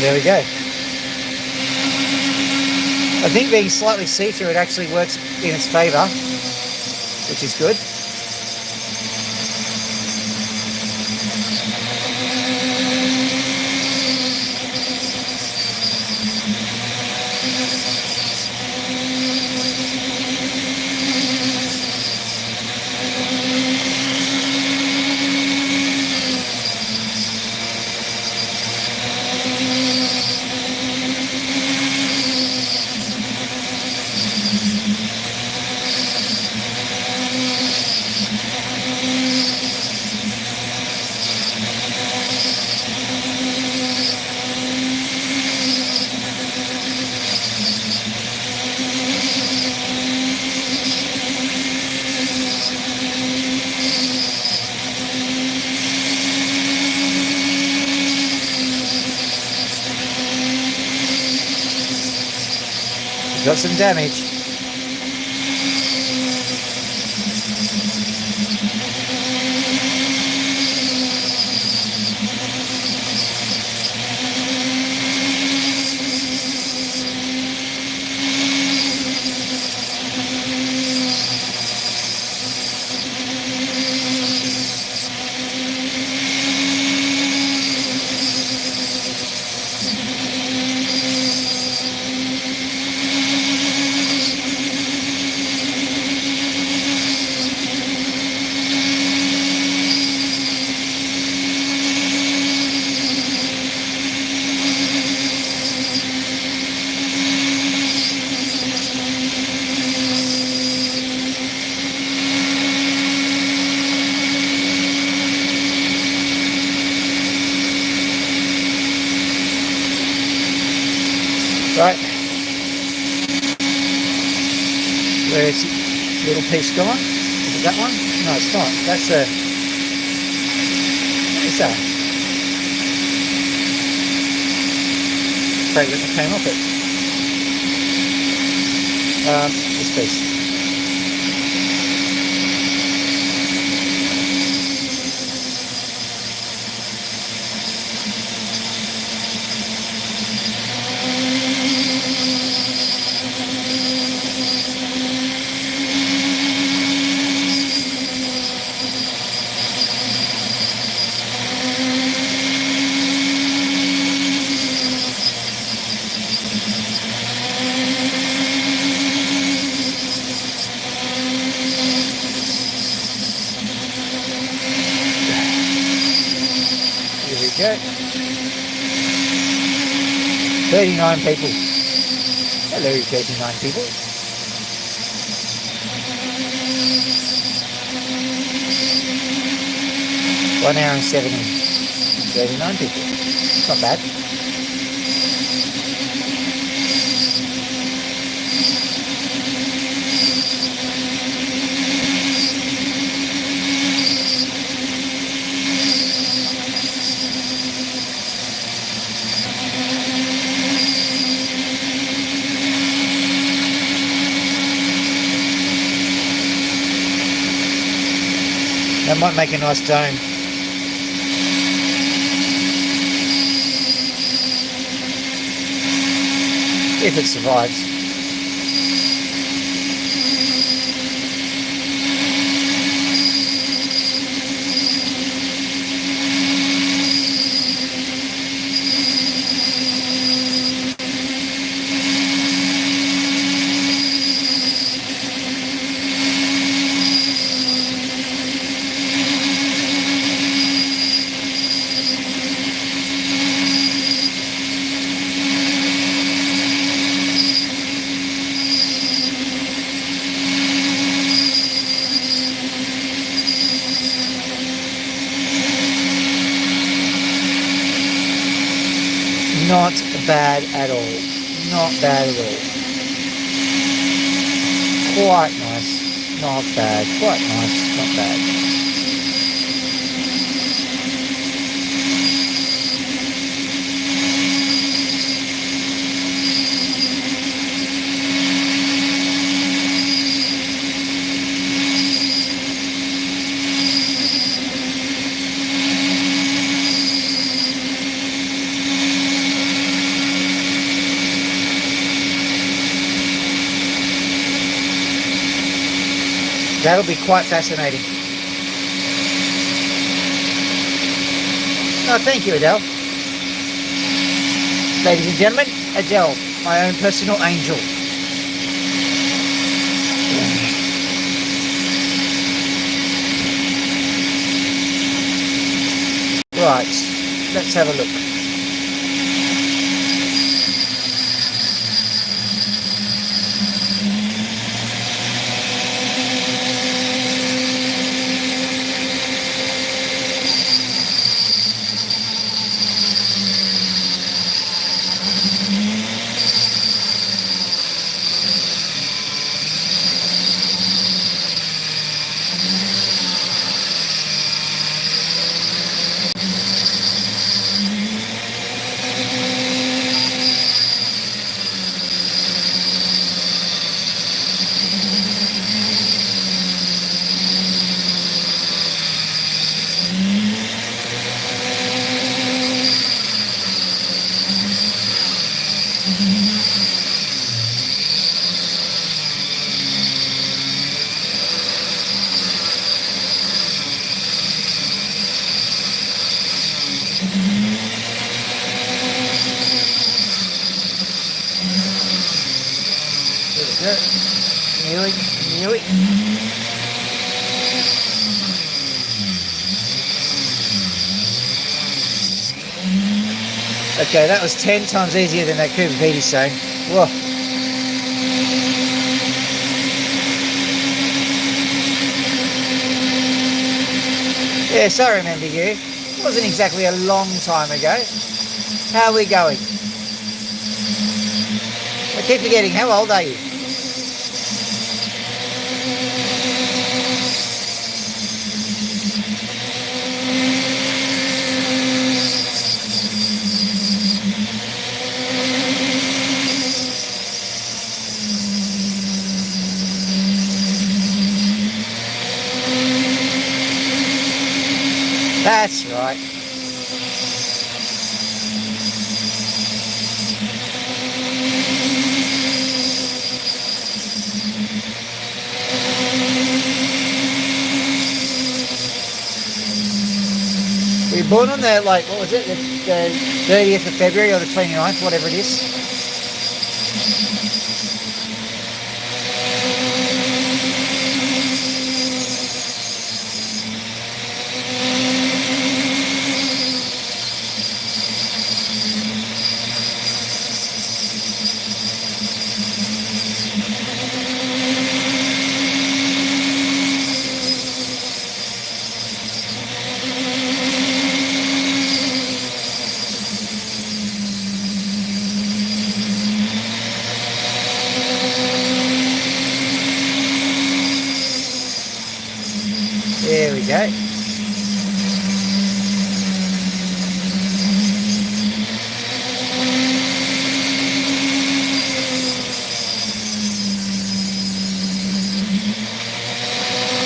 There we go. I think being slightly see-through, it actually works in its favour, which is good. Got some damage. Right. Where's the little piece gone? Is it that one? No, it's not. That's a... What is that? Fragment that came off it. This piece. Here we go. 39 people. Hello, 39 people. One hour and 70. 39 people. Not bad. That might make a nice dome. If it survives. Not bad at all. Not bad at all. Quite nice. Not bad. Quite nice. Not bad. That'll be quite fascinating. Oh, thank you, Adele. Ladies and gentlemen, Adele, my own personal angel. Right, let's have a look. Nearly. Okay, that was 10 times easier than that Cooper Petey's saying. Whoa. Yes, I remember you. It wasn't exactly a long time ago. How are we going? I keep forgetting, how old are you? That's right. Were you born on the, like, what was it, the 30th of February or the 29th, whatever it is? There we go.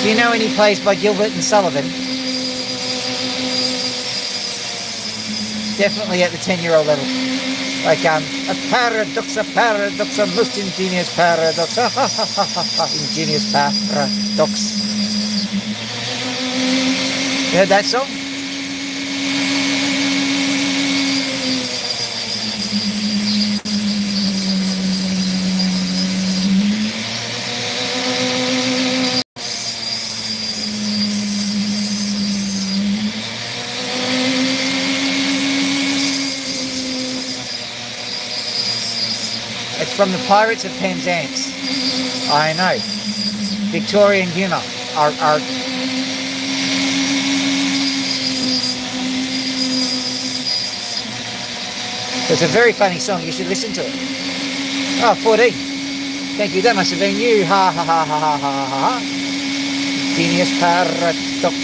Do you know any plays by Gilbert and Sullivan? Definitely at the 10-year-old level. Like a paradox, a most ingenious paradox, ingenious paradox. You heard that song? It's from the Pirates of Penzance. I know. Victorian humour. Our It's a very funny song. You should listen to it. Oh, 14. Thank you. That must have been you. Ha ha ha ha ha ha ha. Genius paradox.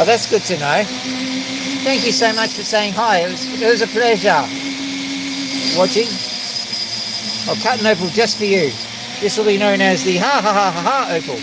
Oh, that's good to know. Thank you so much for saying hi. It was a pleasure watching. I'll cut an opal just for you. This will be known as the ha ha ha ha ha opal.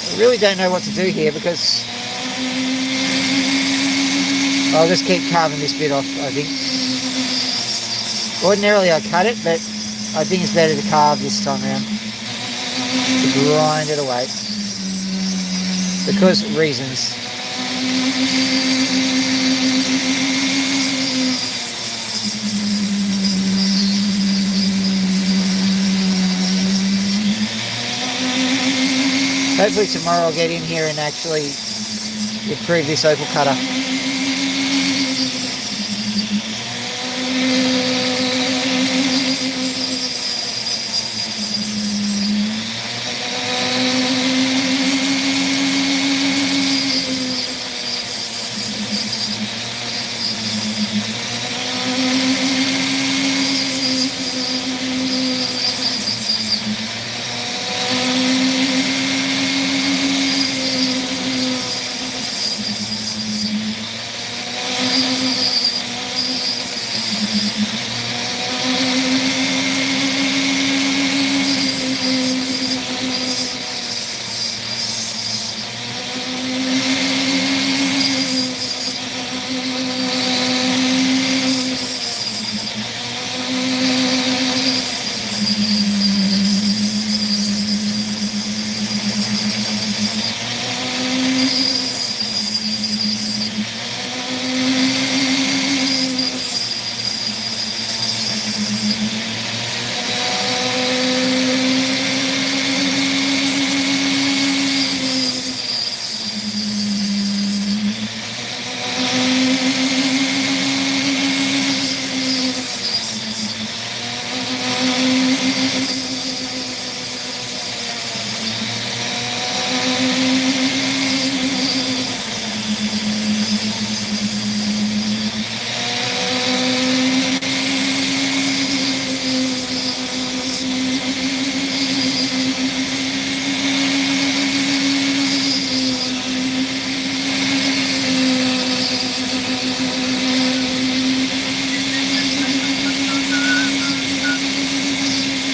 I really don't know what to do here because I'll just keep carving this bit off, I think. Ordinarily I cut it, but I think it's better to carve this time around. To grind it away. Because reasons. Hopefully tomorrow I'll get in here and actually improve this opal cutter.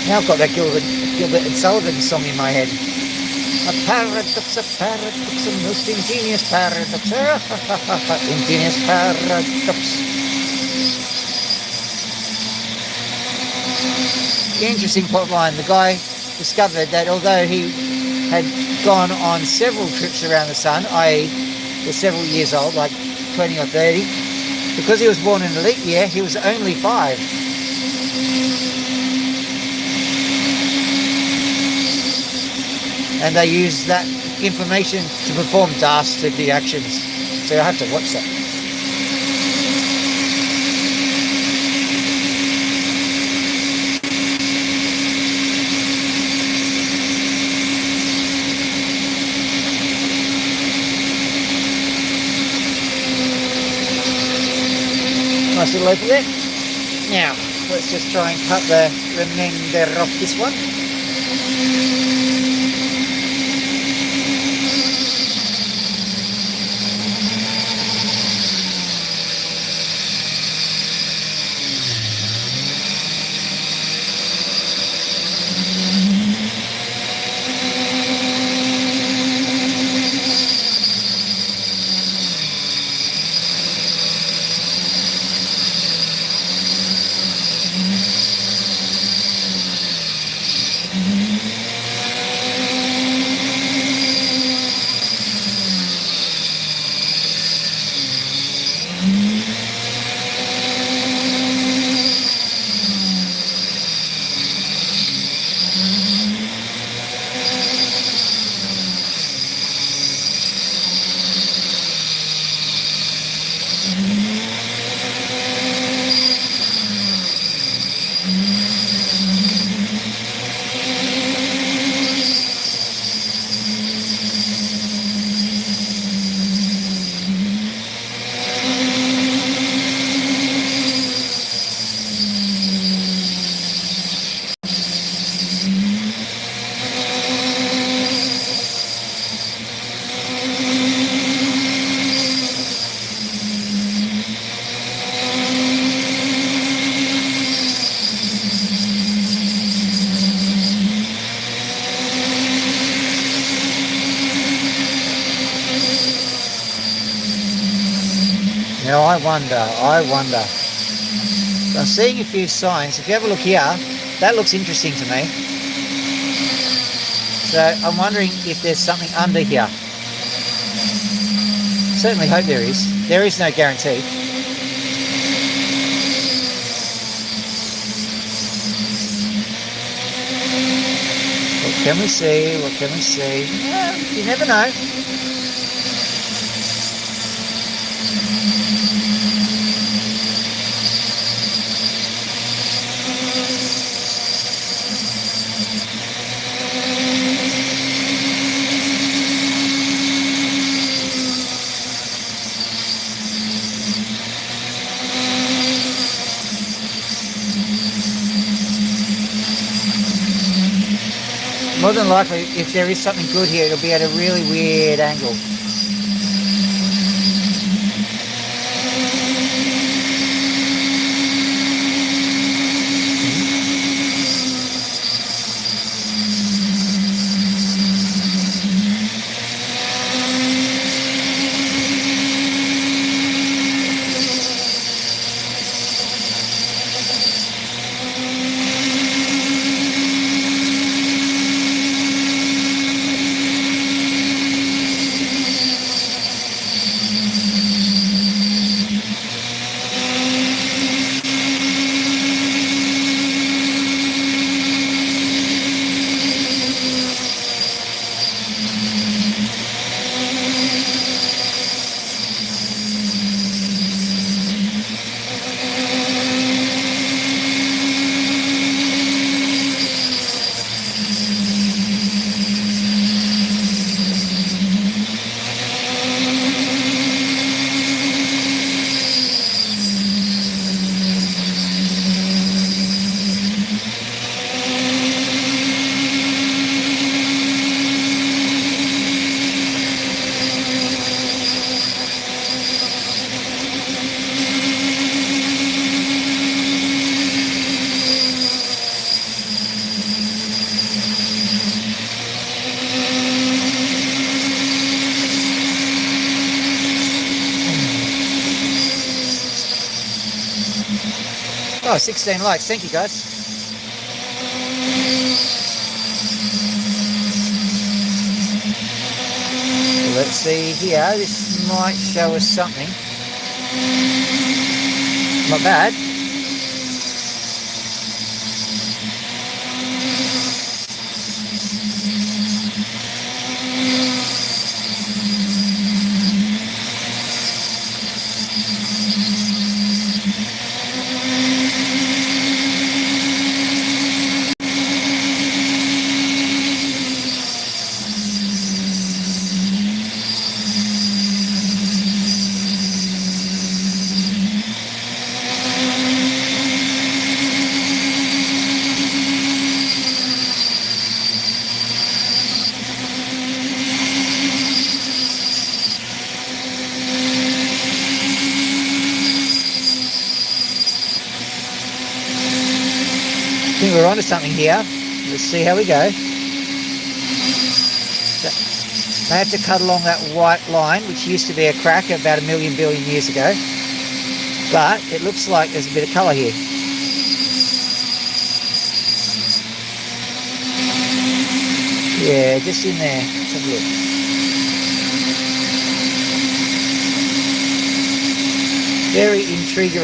Now I've got that Gilbert and Sullivan song in my head. A paradox, a most ingenious paradox. Ingenious paradox. Interesting plot line. The guy discovered that although he had gone on several trips around the sun, i.e. was several years old, like 20 or 30, because he was born in a leap year, he was only 5. And they use that information to perform dastardly actions. So I have to watch that. Nice little opal there. Now, let's just try and cut the remainder off this one. Now I wonder. I'm seeing a few signs. If you have a look here, that looks interesting to me. So I'm wondering if there's something under here. Certainly hope there is. There is no guarantee. What can we see? What can we see? Yeah, you never know. More than likely, if there is something good here, it'll be at a really weird angle. Oh, 16 likes. Thank you, guys. Let's see here. This might show us something. Not bad. I think we're onto something here. Let's see how we go. May have to cut along that white line, which used to be a crack about 1 billion years ago. But it looks like there's a bit of colour here. Yeah, just in there. Let's have a look. Very intriguing.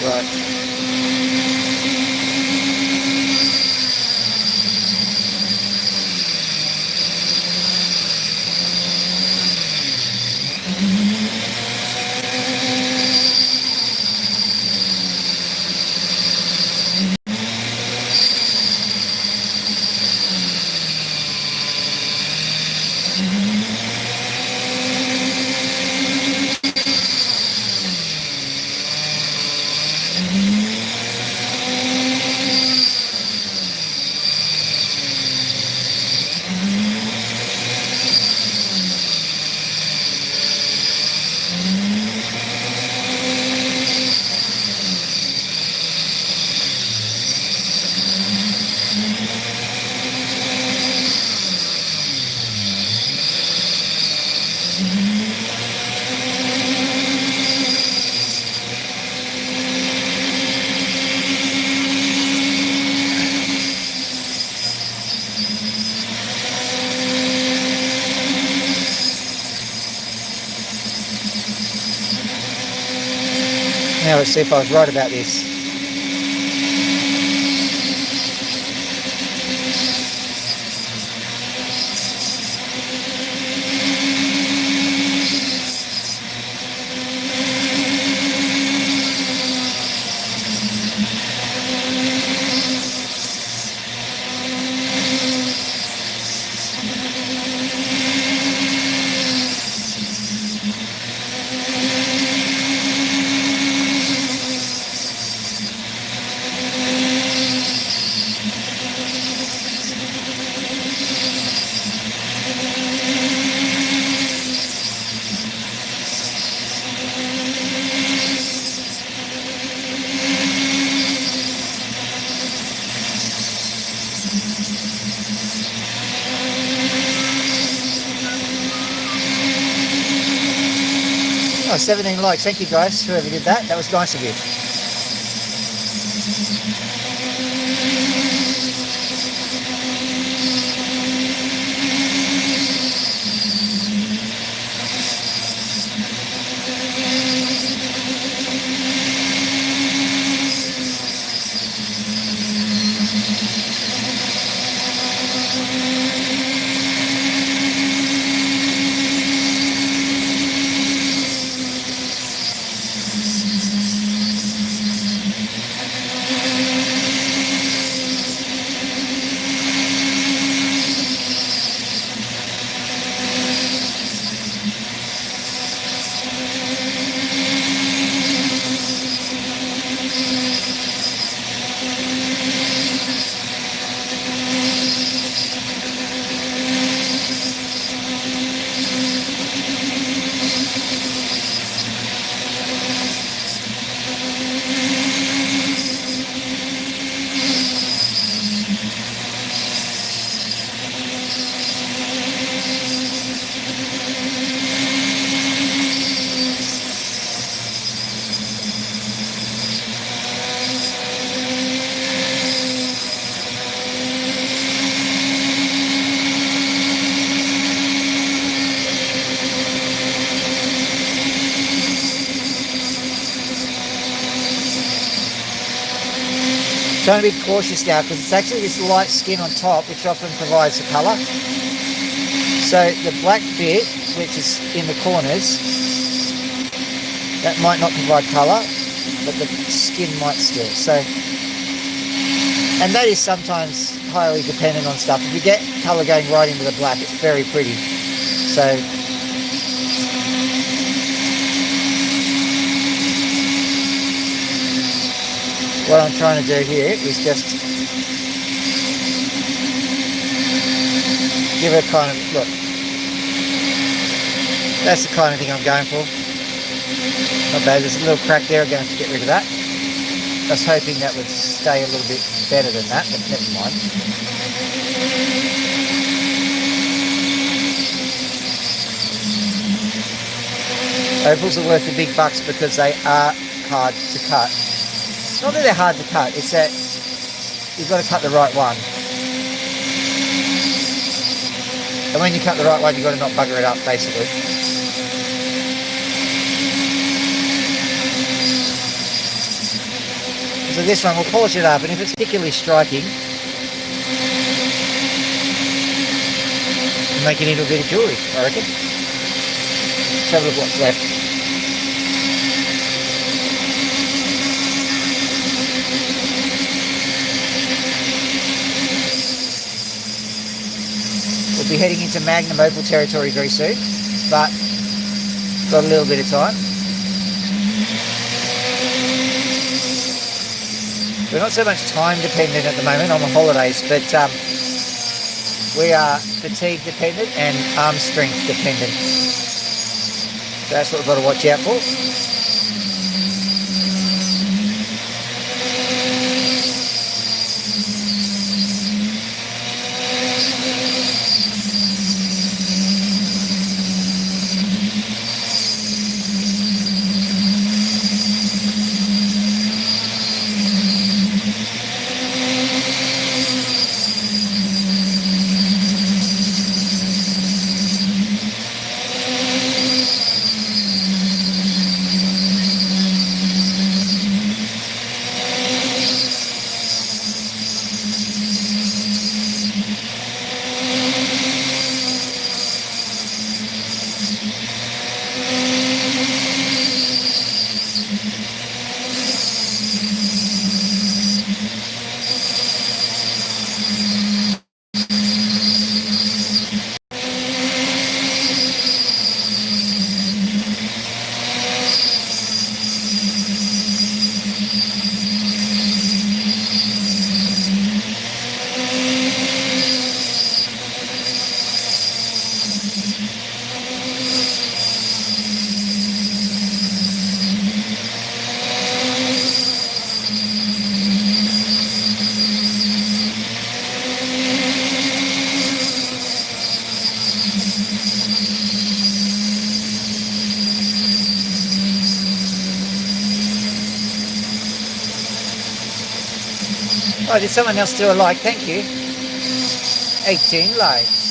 Right. Mm-hmm. Now let's see if I was right about this. Oh, 17 likes. Thank you guys, whoever did that. That was nice of you. Trying to be cautious now because it's actually this light skin on top which often provides the colour. So the black bit, which is in the corners, that might not provide colour, but the skin might still. So, and that is sometimes highly dependent on stuff. If you get colour going right into the black, it's very pretty. So what I'm trying to do here is just give it a kind of, look, that's the kind of thing I'm going for. Not bad, there's a little crack there, I'm going to have to get rid of that. I was hoping that would stay a little bit better than that, but never mind. Opals are worth the big bucks because they are hard to cut. Not that they're hard to cut, it's that you've got to cut the right one. And when you cut the right one, you've got to not bugger it up, basically. So this one, we'll polish it up, and if it's particularly striking, make it into a bit of jewellery, I reckon. Let's have a look what's left. We'll be heading into Magnum Opal territory very soon, but got a little bit of time. We're not so much time dependent at the moment on the holidays, but we are fatigue dependent and arm strength dependent. So that's what we've got to watch out for. Oh, did someone else do a like? Thank you. 18 likes.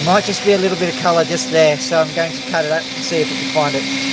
There might just be a little bit of colour just there, so I'm going to cut it up and see if we can find it.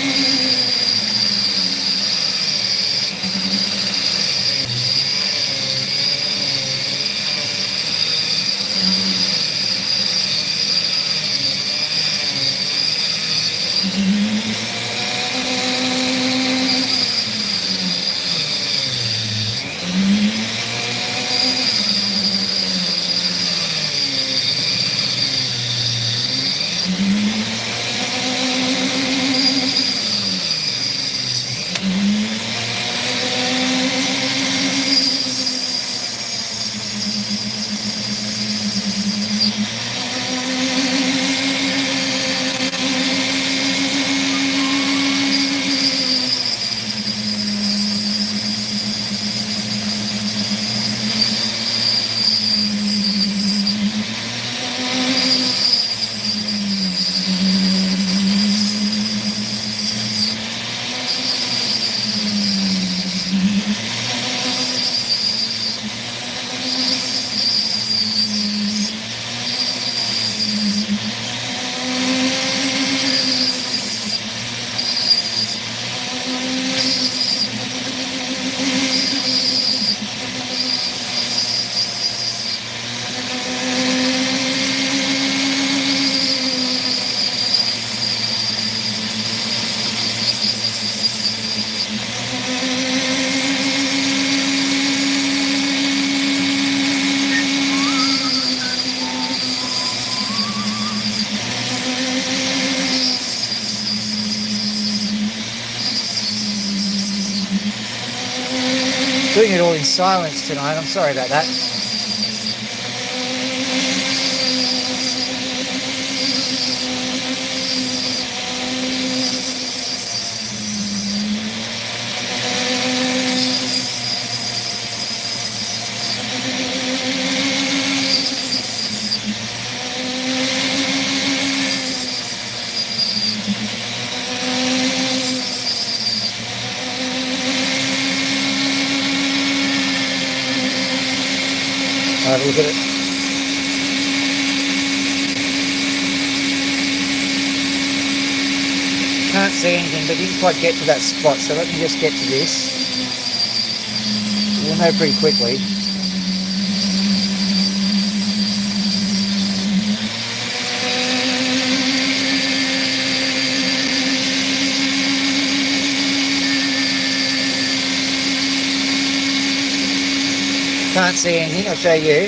doing it all in silence tonight. I'm sorry about that. Have a look at it. Can't see anything, but didn't quite get to that spot, so let me just get to this. We'll know pretty quickly. Can't see anything, I'll show you.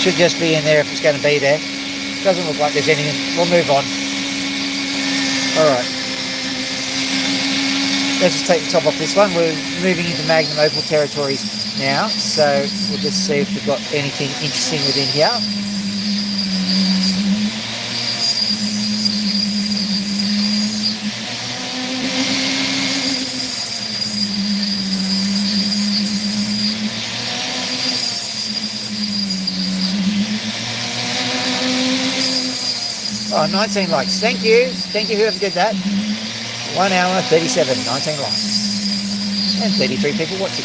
Should just be in there if it's going to be there. Doesn't look like there's anything. We'll move on. Alright. Let's just take the top off this one. We're moving into Magnum Opal territories now, so we'll just see if we've got anything interesting within here. Oh, 19 likes. Thank you. Thank you whoever did that. 1 hour, 37, 19 likes. And 33 people watching.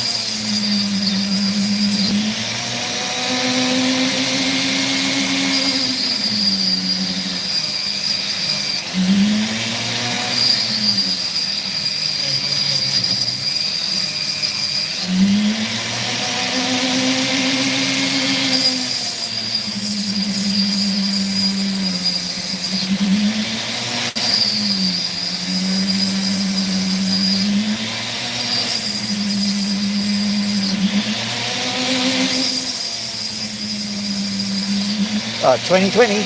Oh, 2020.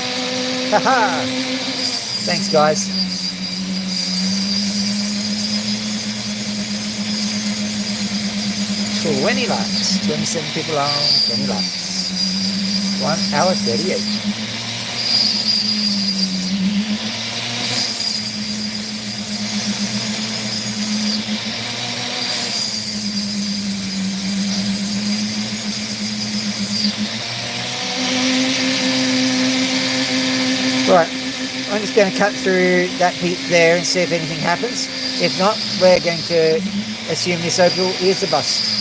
Haha. Thanks, guys. So 20 likes. 27 people on, 20 likes. 1 hour 38. Right, I'm just going to cut through that bit there and see if anything happens. If not, we're going to assume this opal is a bust.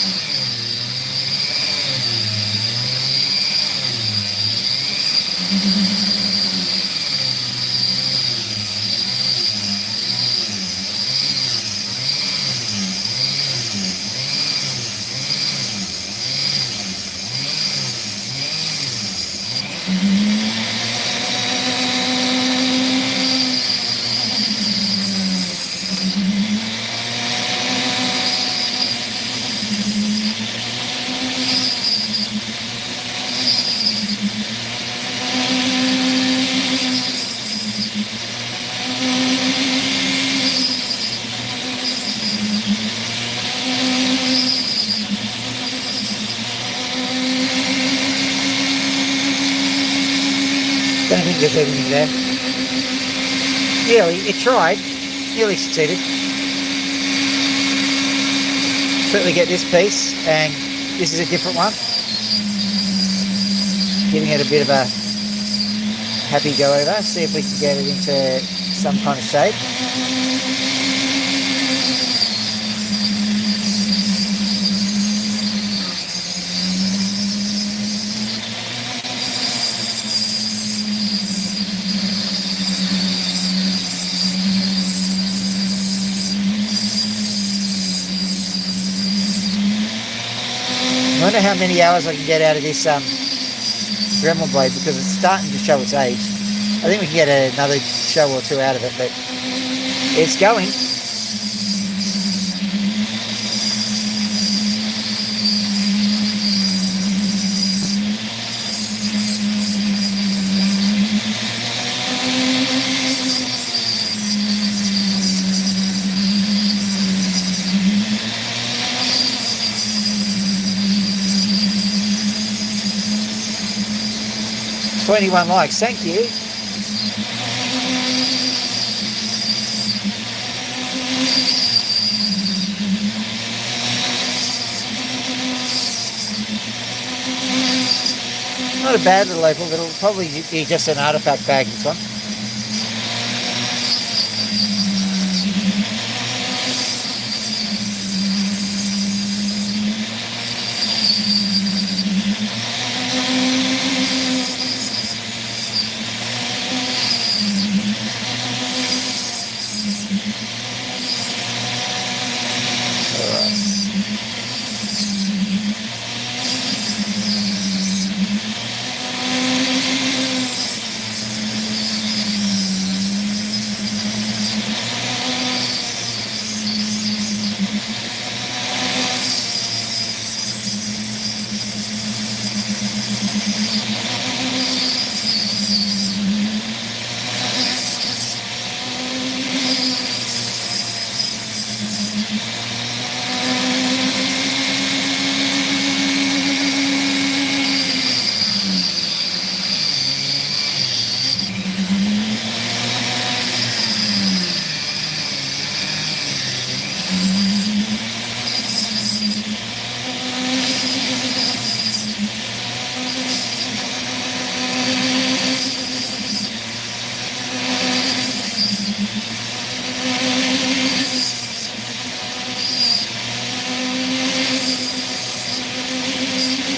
Don't think there's anything there. Nearly, it tried. Nearly succeeded. Certainly get this piece, and this is a different one. Giving it a bit of a happy go over. See if we can get it into some kind of shape. I wonder how many hours I can get out of this Dremel blade, because it's starting to show its age. I think we can get another show or two out of it, but it's going. 21 likes, thank you. Not a bad little opal, but it'll probably be just an artifact bag, this one.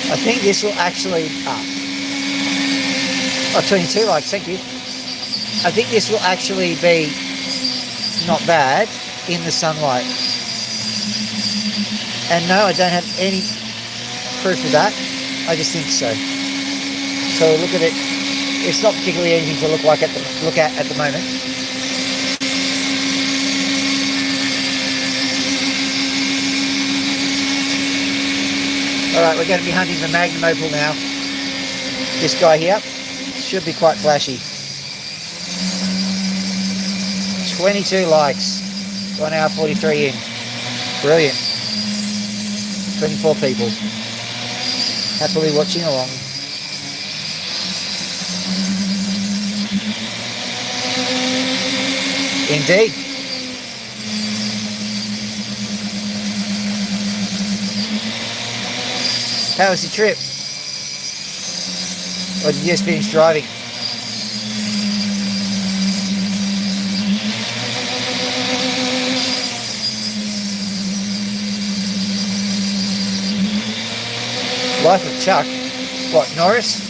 I think this will actually, 22 likes, thank you. I think this will actually be not bad in the sunlight. And no, I don't have any proof of that. I just think so. So look at it. It's not particularly anything to look at at the moment. All right, we're going to be hunting the Magnum opal now. This guy here should be quite flashy. 22 likes, 1 hour 43 in. Brilliant. 24 people happily watching along. Indeed. How was your trip? Or did you just finish driving? Life of Chuck? What, Norris?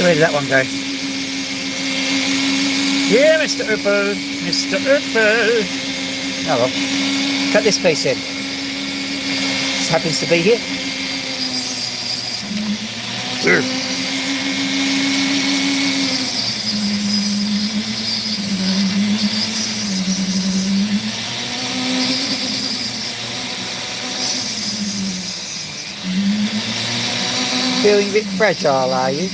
Where did that one go? Yeah, Mr. Opal. Mr. Opal. Oh well. Cut this piece in. Just happens to be here. Feeling a bit fragile, are you?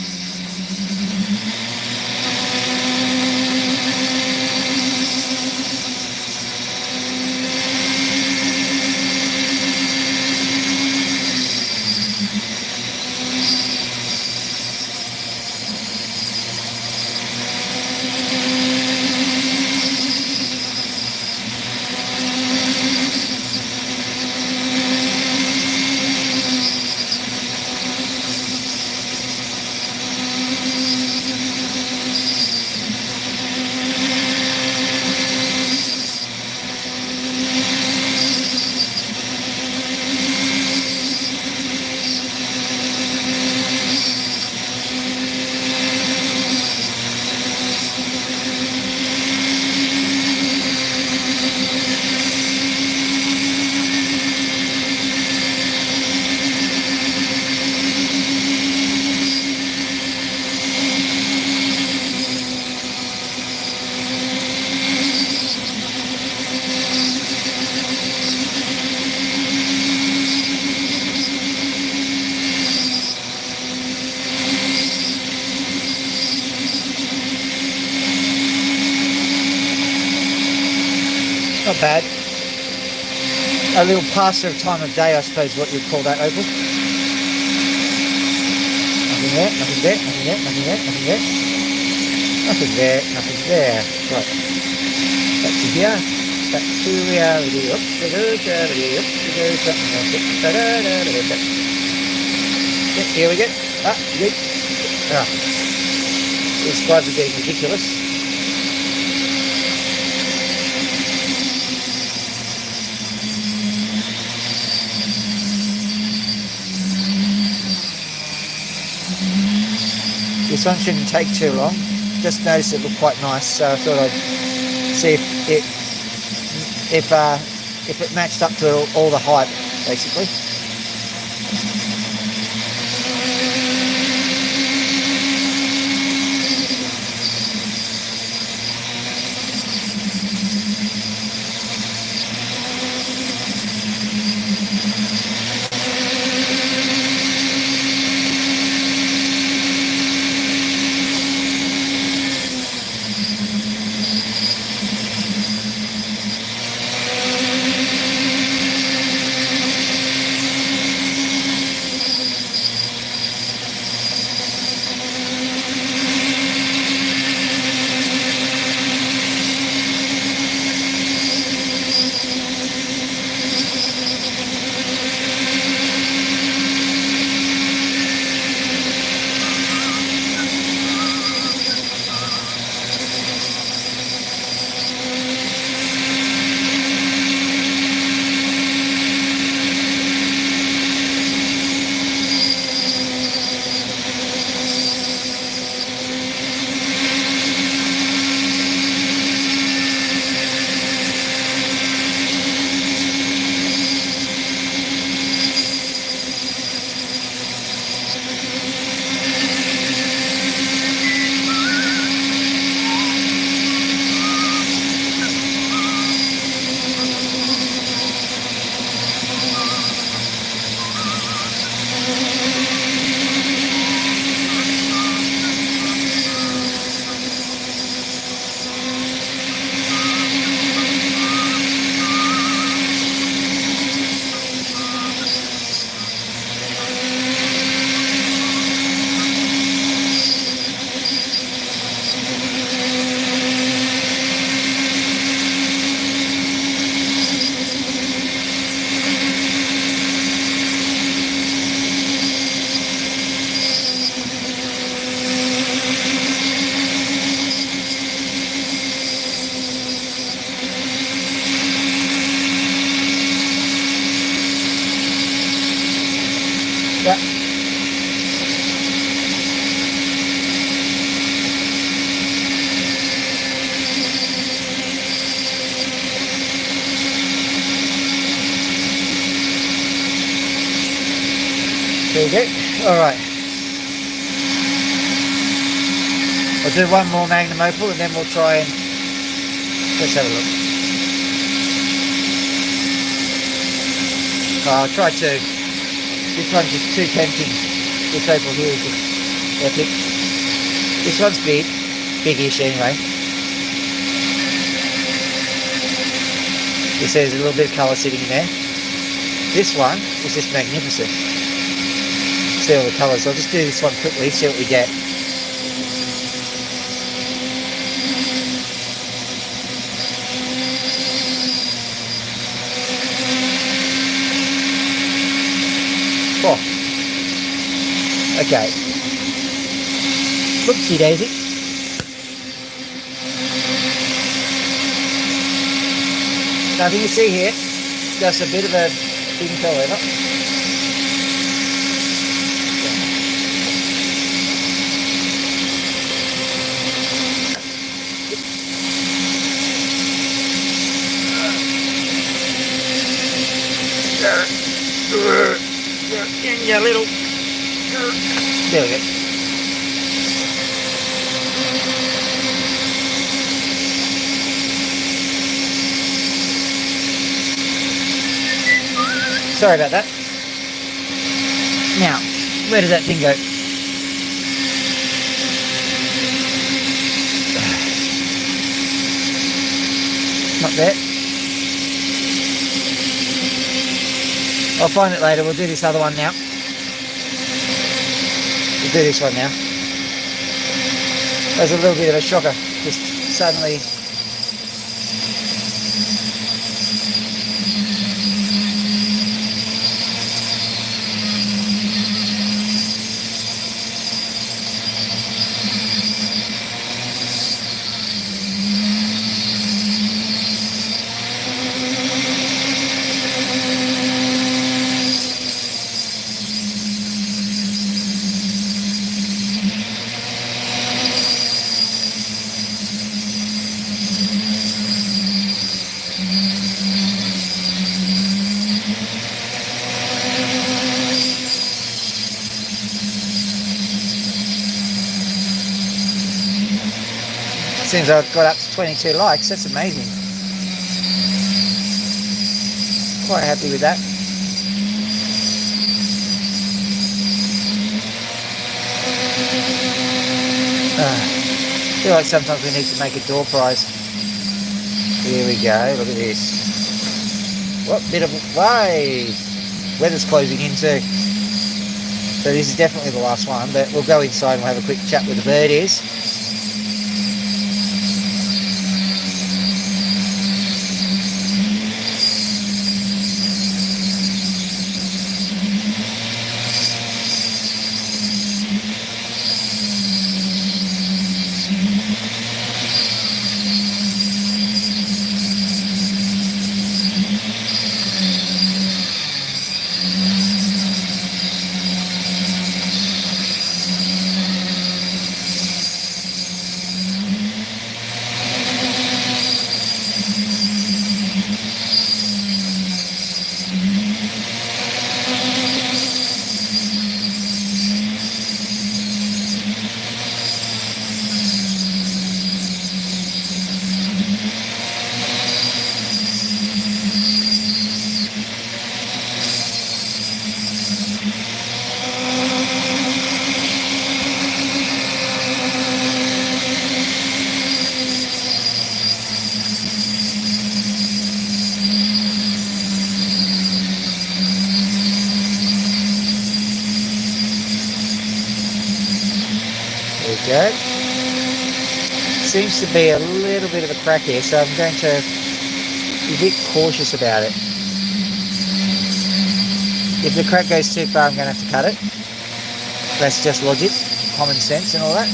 Not bad. A little passer of time of day, I suppose, what you'd call that, Opal. Nothing there, nothing there, nothing there, nothing there, nothing there. Nothing there, nothing there. Right. Back to here. Back to reality. Oops, there goes gravity. Oops, there goes something else. Da-da-da-da-da-da. Yep, here we go. Ah, good. Ah. These slides are getting ridiculous. This one shouldn't take too long. Just noticed it looked quite nice, so I thought I'd see if it matched up to all the hype, basically. Yeah. There we go. All right. I'll do one more Magnum Opal and then we'll try and let's have a look. I'll try two. This one's just too tempting. This Opal here is just epic. This one's big. Big-ish anyway. You see there's a little bit of colour sitting in there. This one is just magnificent. See all the colours. I'll just do this one quickly, see what we get. Oh. Okay. Whoopsie daisy. Nothing you see here. Just a bit of a pink colour. In your little. There we go. Sorry about that. Now, where did that thing go? Not there. I'll find it later. We'll do this other one now. We'll do this one now. That was a little bit of a shocker. Just suddenly. Seems I've got up to 22 likes. That's amazing. Quite happy with that. I feel like sometimes we need to make a door prize. Here we go. Look at this. What bit of wave. Weather's closing in too. So this is definitely the last one, but we'll go inside and we'll have a quick chat with the birdies. Go. Seems to be a little bit of a crack here, so I'm going to be a bit cautious about it. If the crack goes too far, I'm going to have to cut it. That's just logic, common sense and all that.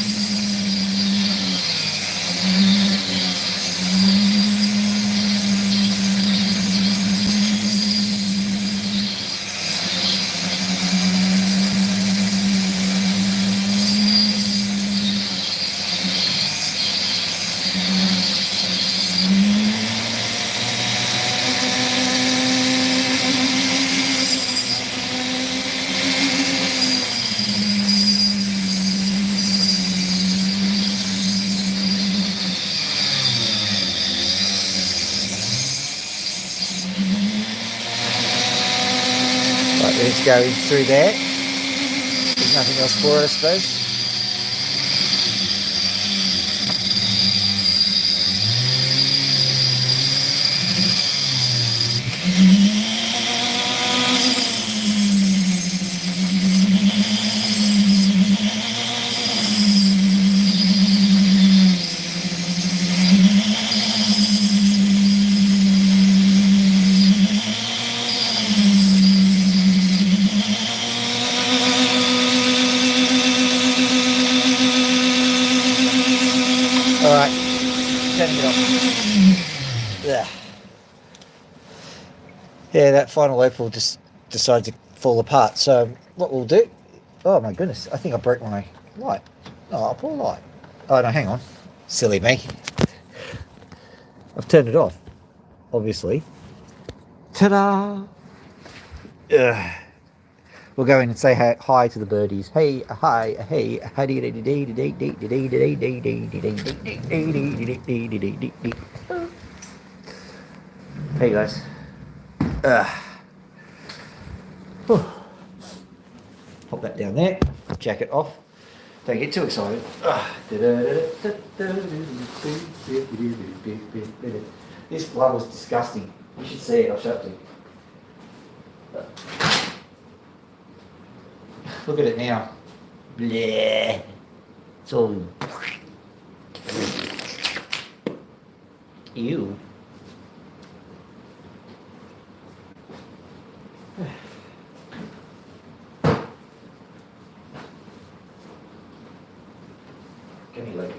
Let's go in through there. There's nothing else for it, I suppose. Yeah, that final opal just decided to fall apart. So what we'll do... Oh my goodness, I think I broke my light. Oh, poor light. Oh no, hang on. Silly me. I've turned it off, obviously. Ta-da! We'll go in and say hi to the birdies. Hey, hi, hey, hey guys. Pop that down there. Jacket off. Don't get too excited. This blood was disgusting. You should see it. I'll show it to you. Look at it now. Bleh. It's all... Ew. Give me look.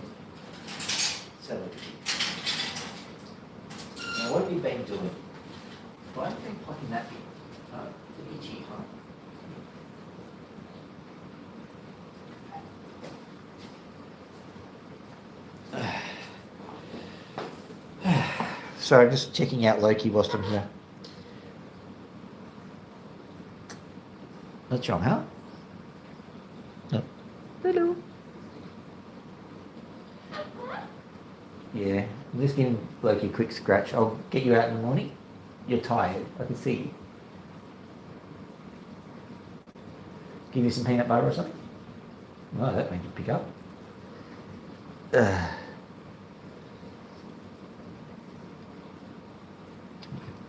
So, now what have you been doing? Why have you been plucking that bit? Oh, it's itchy, huh? Sorry, I'm just checking out Loki whilst I'm here. What's wrong, huh? No. Hello. Yeah, I'm just giving Loki a quick scratch. I'll get you out in the morning. You're tired, I can see you. Give you some peanut butter or something? Oh, that made you pick up.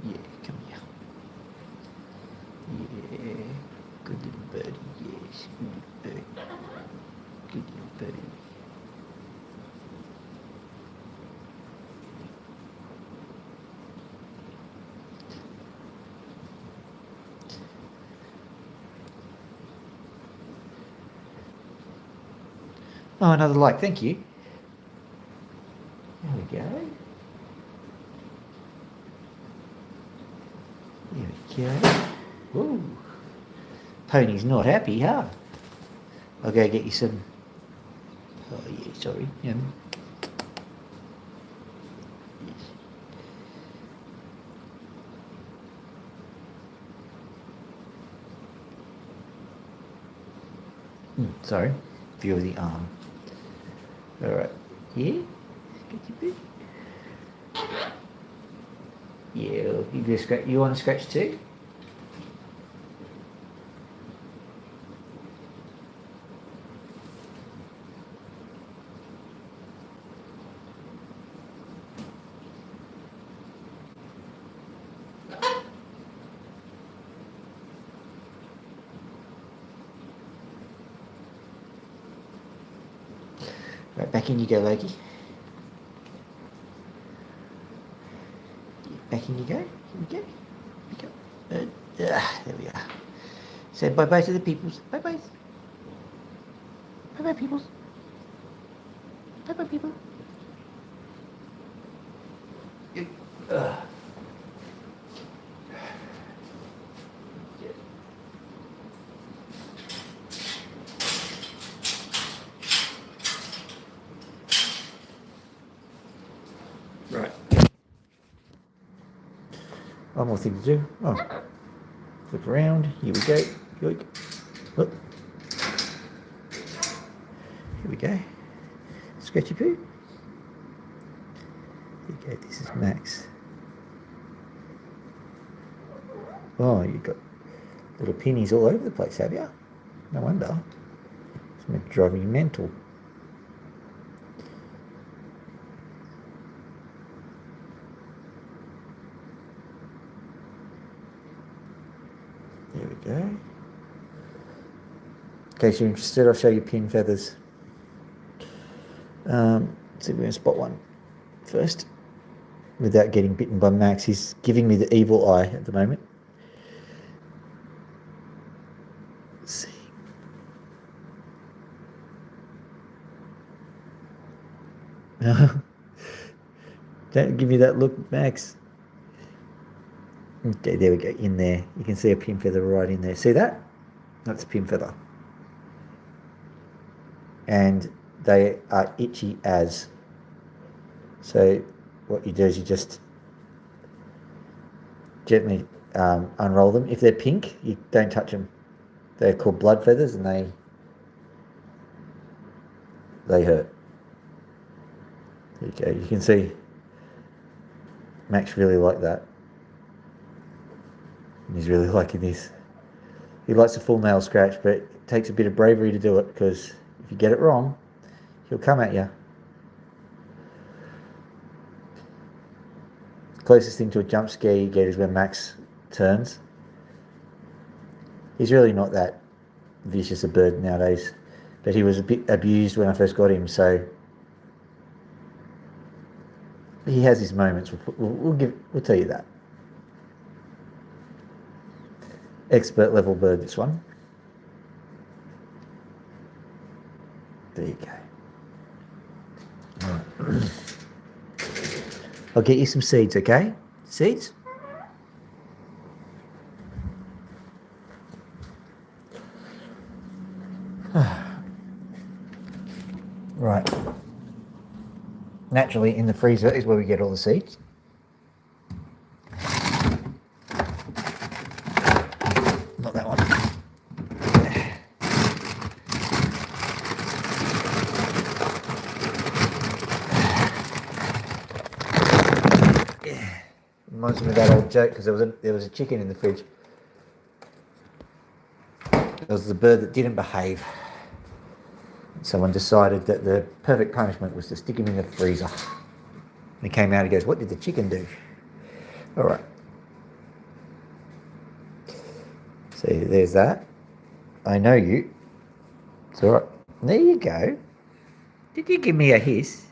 Yeah, come here. Yeah, good little birdie, yes, good little bird. Good little birdie. Oh, another like, thank you. There we go. There we go. Ooh. Pony's not happy, huh? I'll go get you some... Oh, yeah, sorry. Yes. Sorry. View of the arm. Alright. Yeah? Get your bit. Yeah, you do a scratch. You want to scratch too? Right, back in you go, Loki. Back in you go. Here we go. Here we go. There we are. Say bye-bye to the peoples. Bye-bye. Bye-bye, peoples. Bye-bye, people. Right. One more thing to do. Oh. Flip around. Here we go. Yoink. Look. Here we go. Scratchy poo. Here we go. This is Max. Oh, you've got little pennies all over the place, have you? No wonder. It's driving you mental. There we go. In case you're interested, I'll show you pin feathers. So we're going to spot one first without getting bitten by Max. He's giving me the evil eye at the moment. Let's see. Don't give me that look, Max. Okay, there we go, in there. You can see a pin feather right in there. See that? That's a pin feather. And they are itchy as. So what you do is you just gently unroll them. If they're pink, you don't touch them. They're called blood feathers and they hurt. There you go. You can see Max really liked that. And he's really liking this. He likes a full nail scratch, but it takes a bit of bravery to do it, because if you get it wrong, he'll come at you. Closest thing to a jump scare you get is when Max turns. He's really not that vicious a bird nowadays. But he was a bit abused when I first got him, so he has his moments. We'll tell you that. Expert level bird, this one. There you go. Right. I'll get you some seeds, okay? Seeds? Right. Naturally, in the freezer is where we get all the seeds. Not that one. Yeah. Reminds me of that old joke because there was a chicken in the fridge. It was the bird that didn't behave. Someone decided that the perfect punishment was to stick him in the freezer. He came out and goes, "What did the chicken do?" All right. So there's that. I know you. It's all right. There you go. Did you give me a hiss?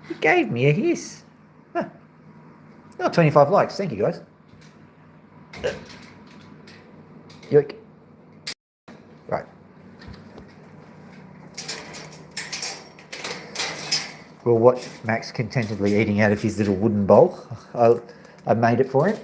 You gave me a hiss. Huh. Oh, 25 likes. Thank you, guys. Yoink. Right. We'll watch Max contentedly eating out of his little wooden bowl. I made it for him.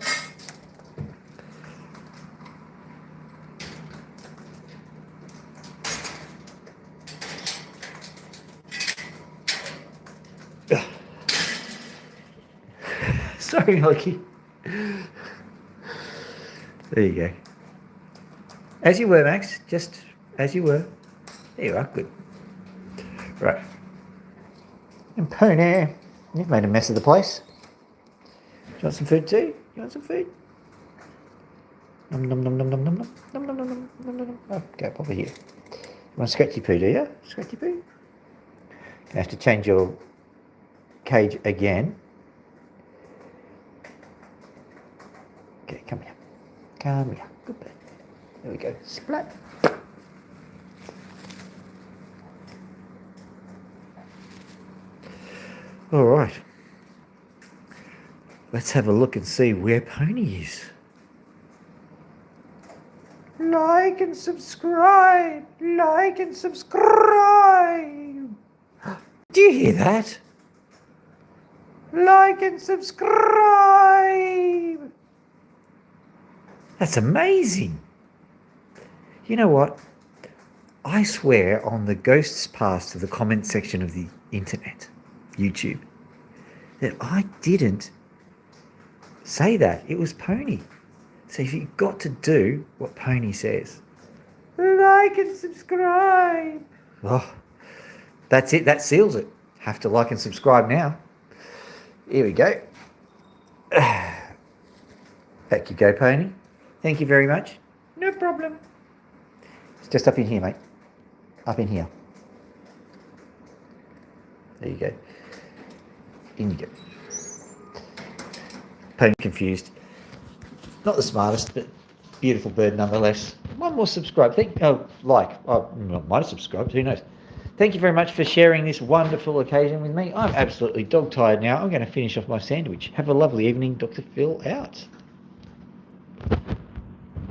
Sorry, Lucky. There you go. As you were, Max. Just as you were. There you are. Good. Right. And Pony, you've made a mess of the place. Do you want some food too? You want some food? Nom nom nom nom nom nom nom nom nom nom nom nom nom. Oh, go up over here. You want scratchy poo, do you? Scratchy poo? You have to change your cage again. Okay, come here. Come here. Good bird. There we go. Splat. All right. Let's have a look and see where Pony is. Like and subscribe. Like and subscribe. Do you hear that? Like and subscribe. That's amazing. You know what? I swear on the ghosts past of the comment section of the internet, YouTube, that I didn't say that. It was Pony. So if you've got to do what Pony says, like and subscribe. Oh, that's it. That seals it. Have to like and subscribe now. Here we go. Back you go, Pony. Thank you very much. No problem. It's just up in here, mate. Up in here. There you go. In you go. Pony confused. Not the smartest, but beautiful bird nonetheless. One more subscribe. Like. I might have subscribed. Who knows? Thank you very much for sharing this wonderful occasion with me. I'm absolutely dog-tired now. I'm going to finish off my sandwich. Have a lovely evening. Dr. Phil out.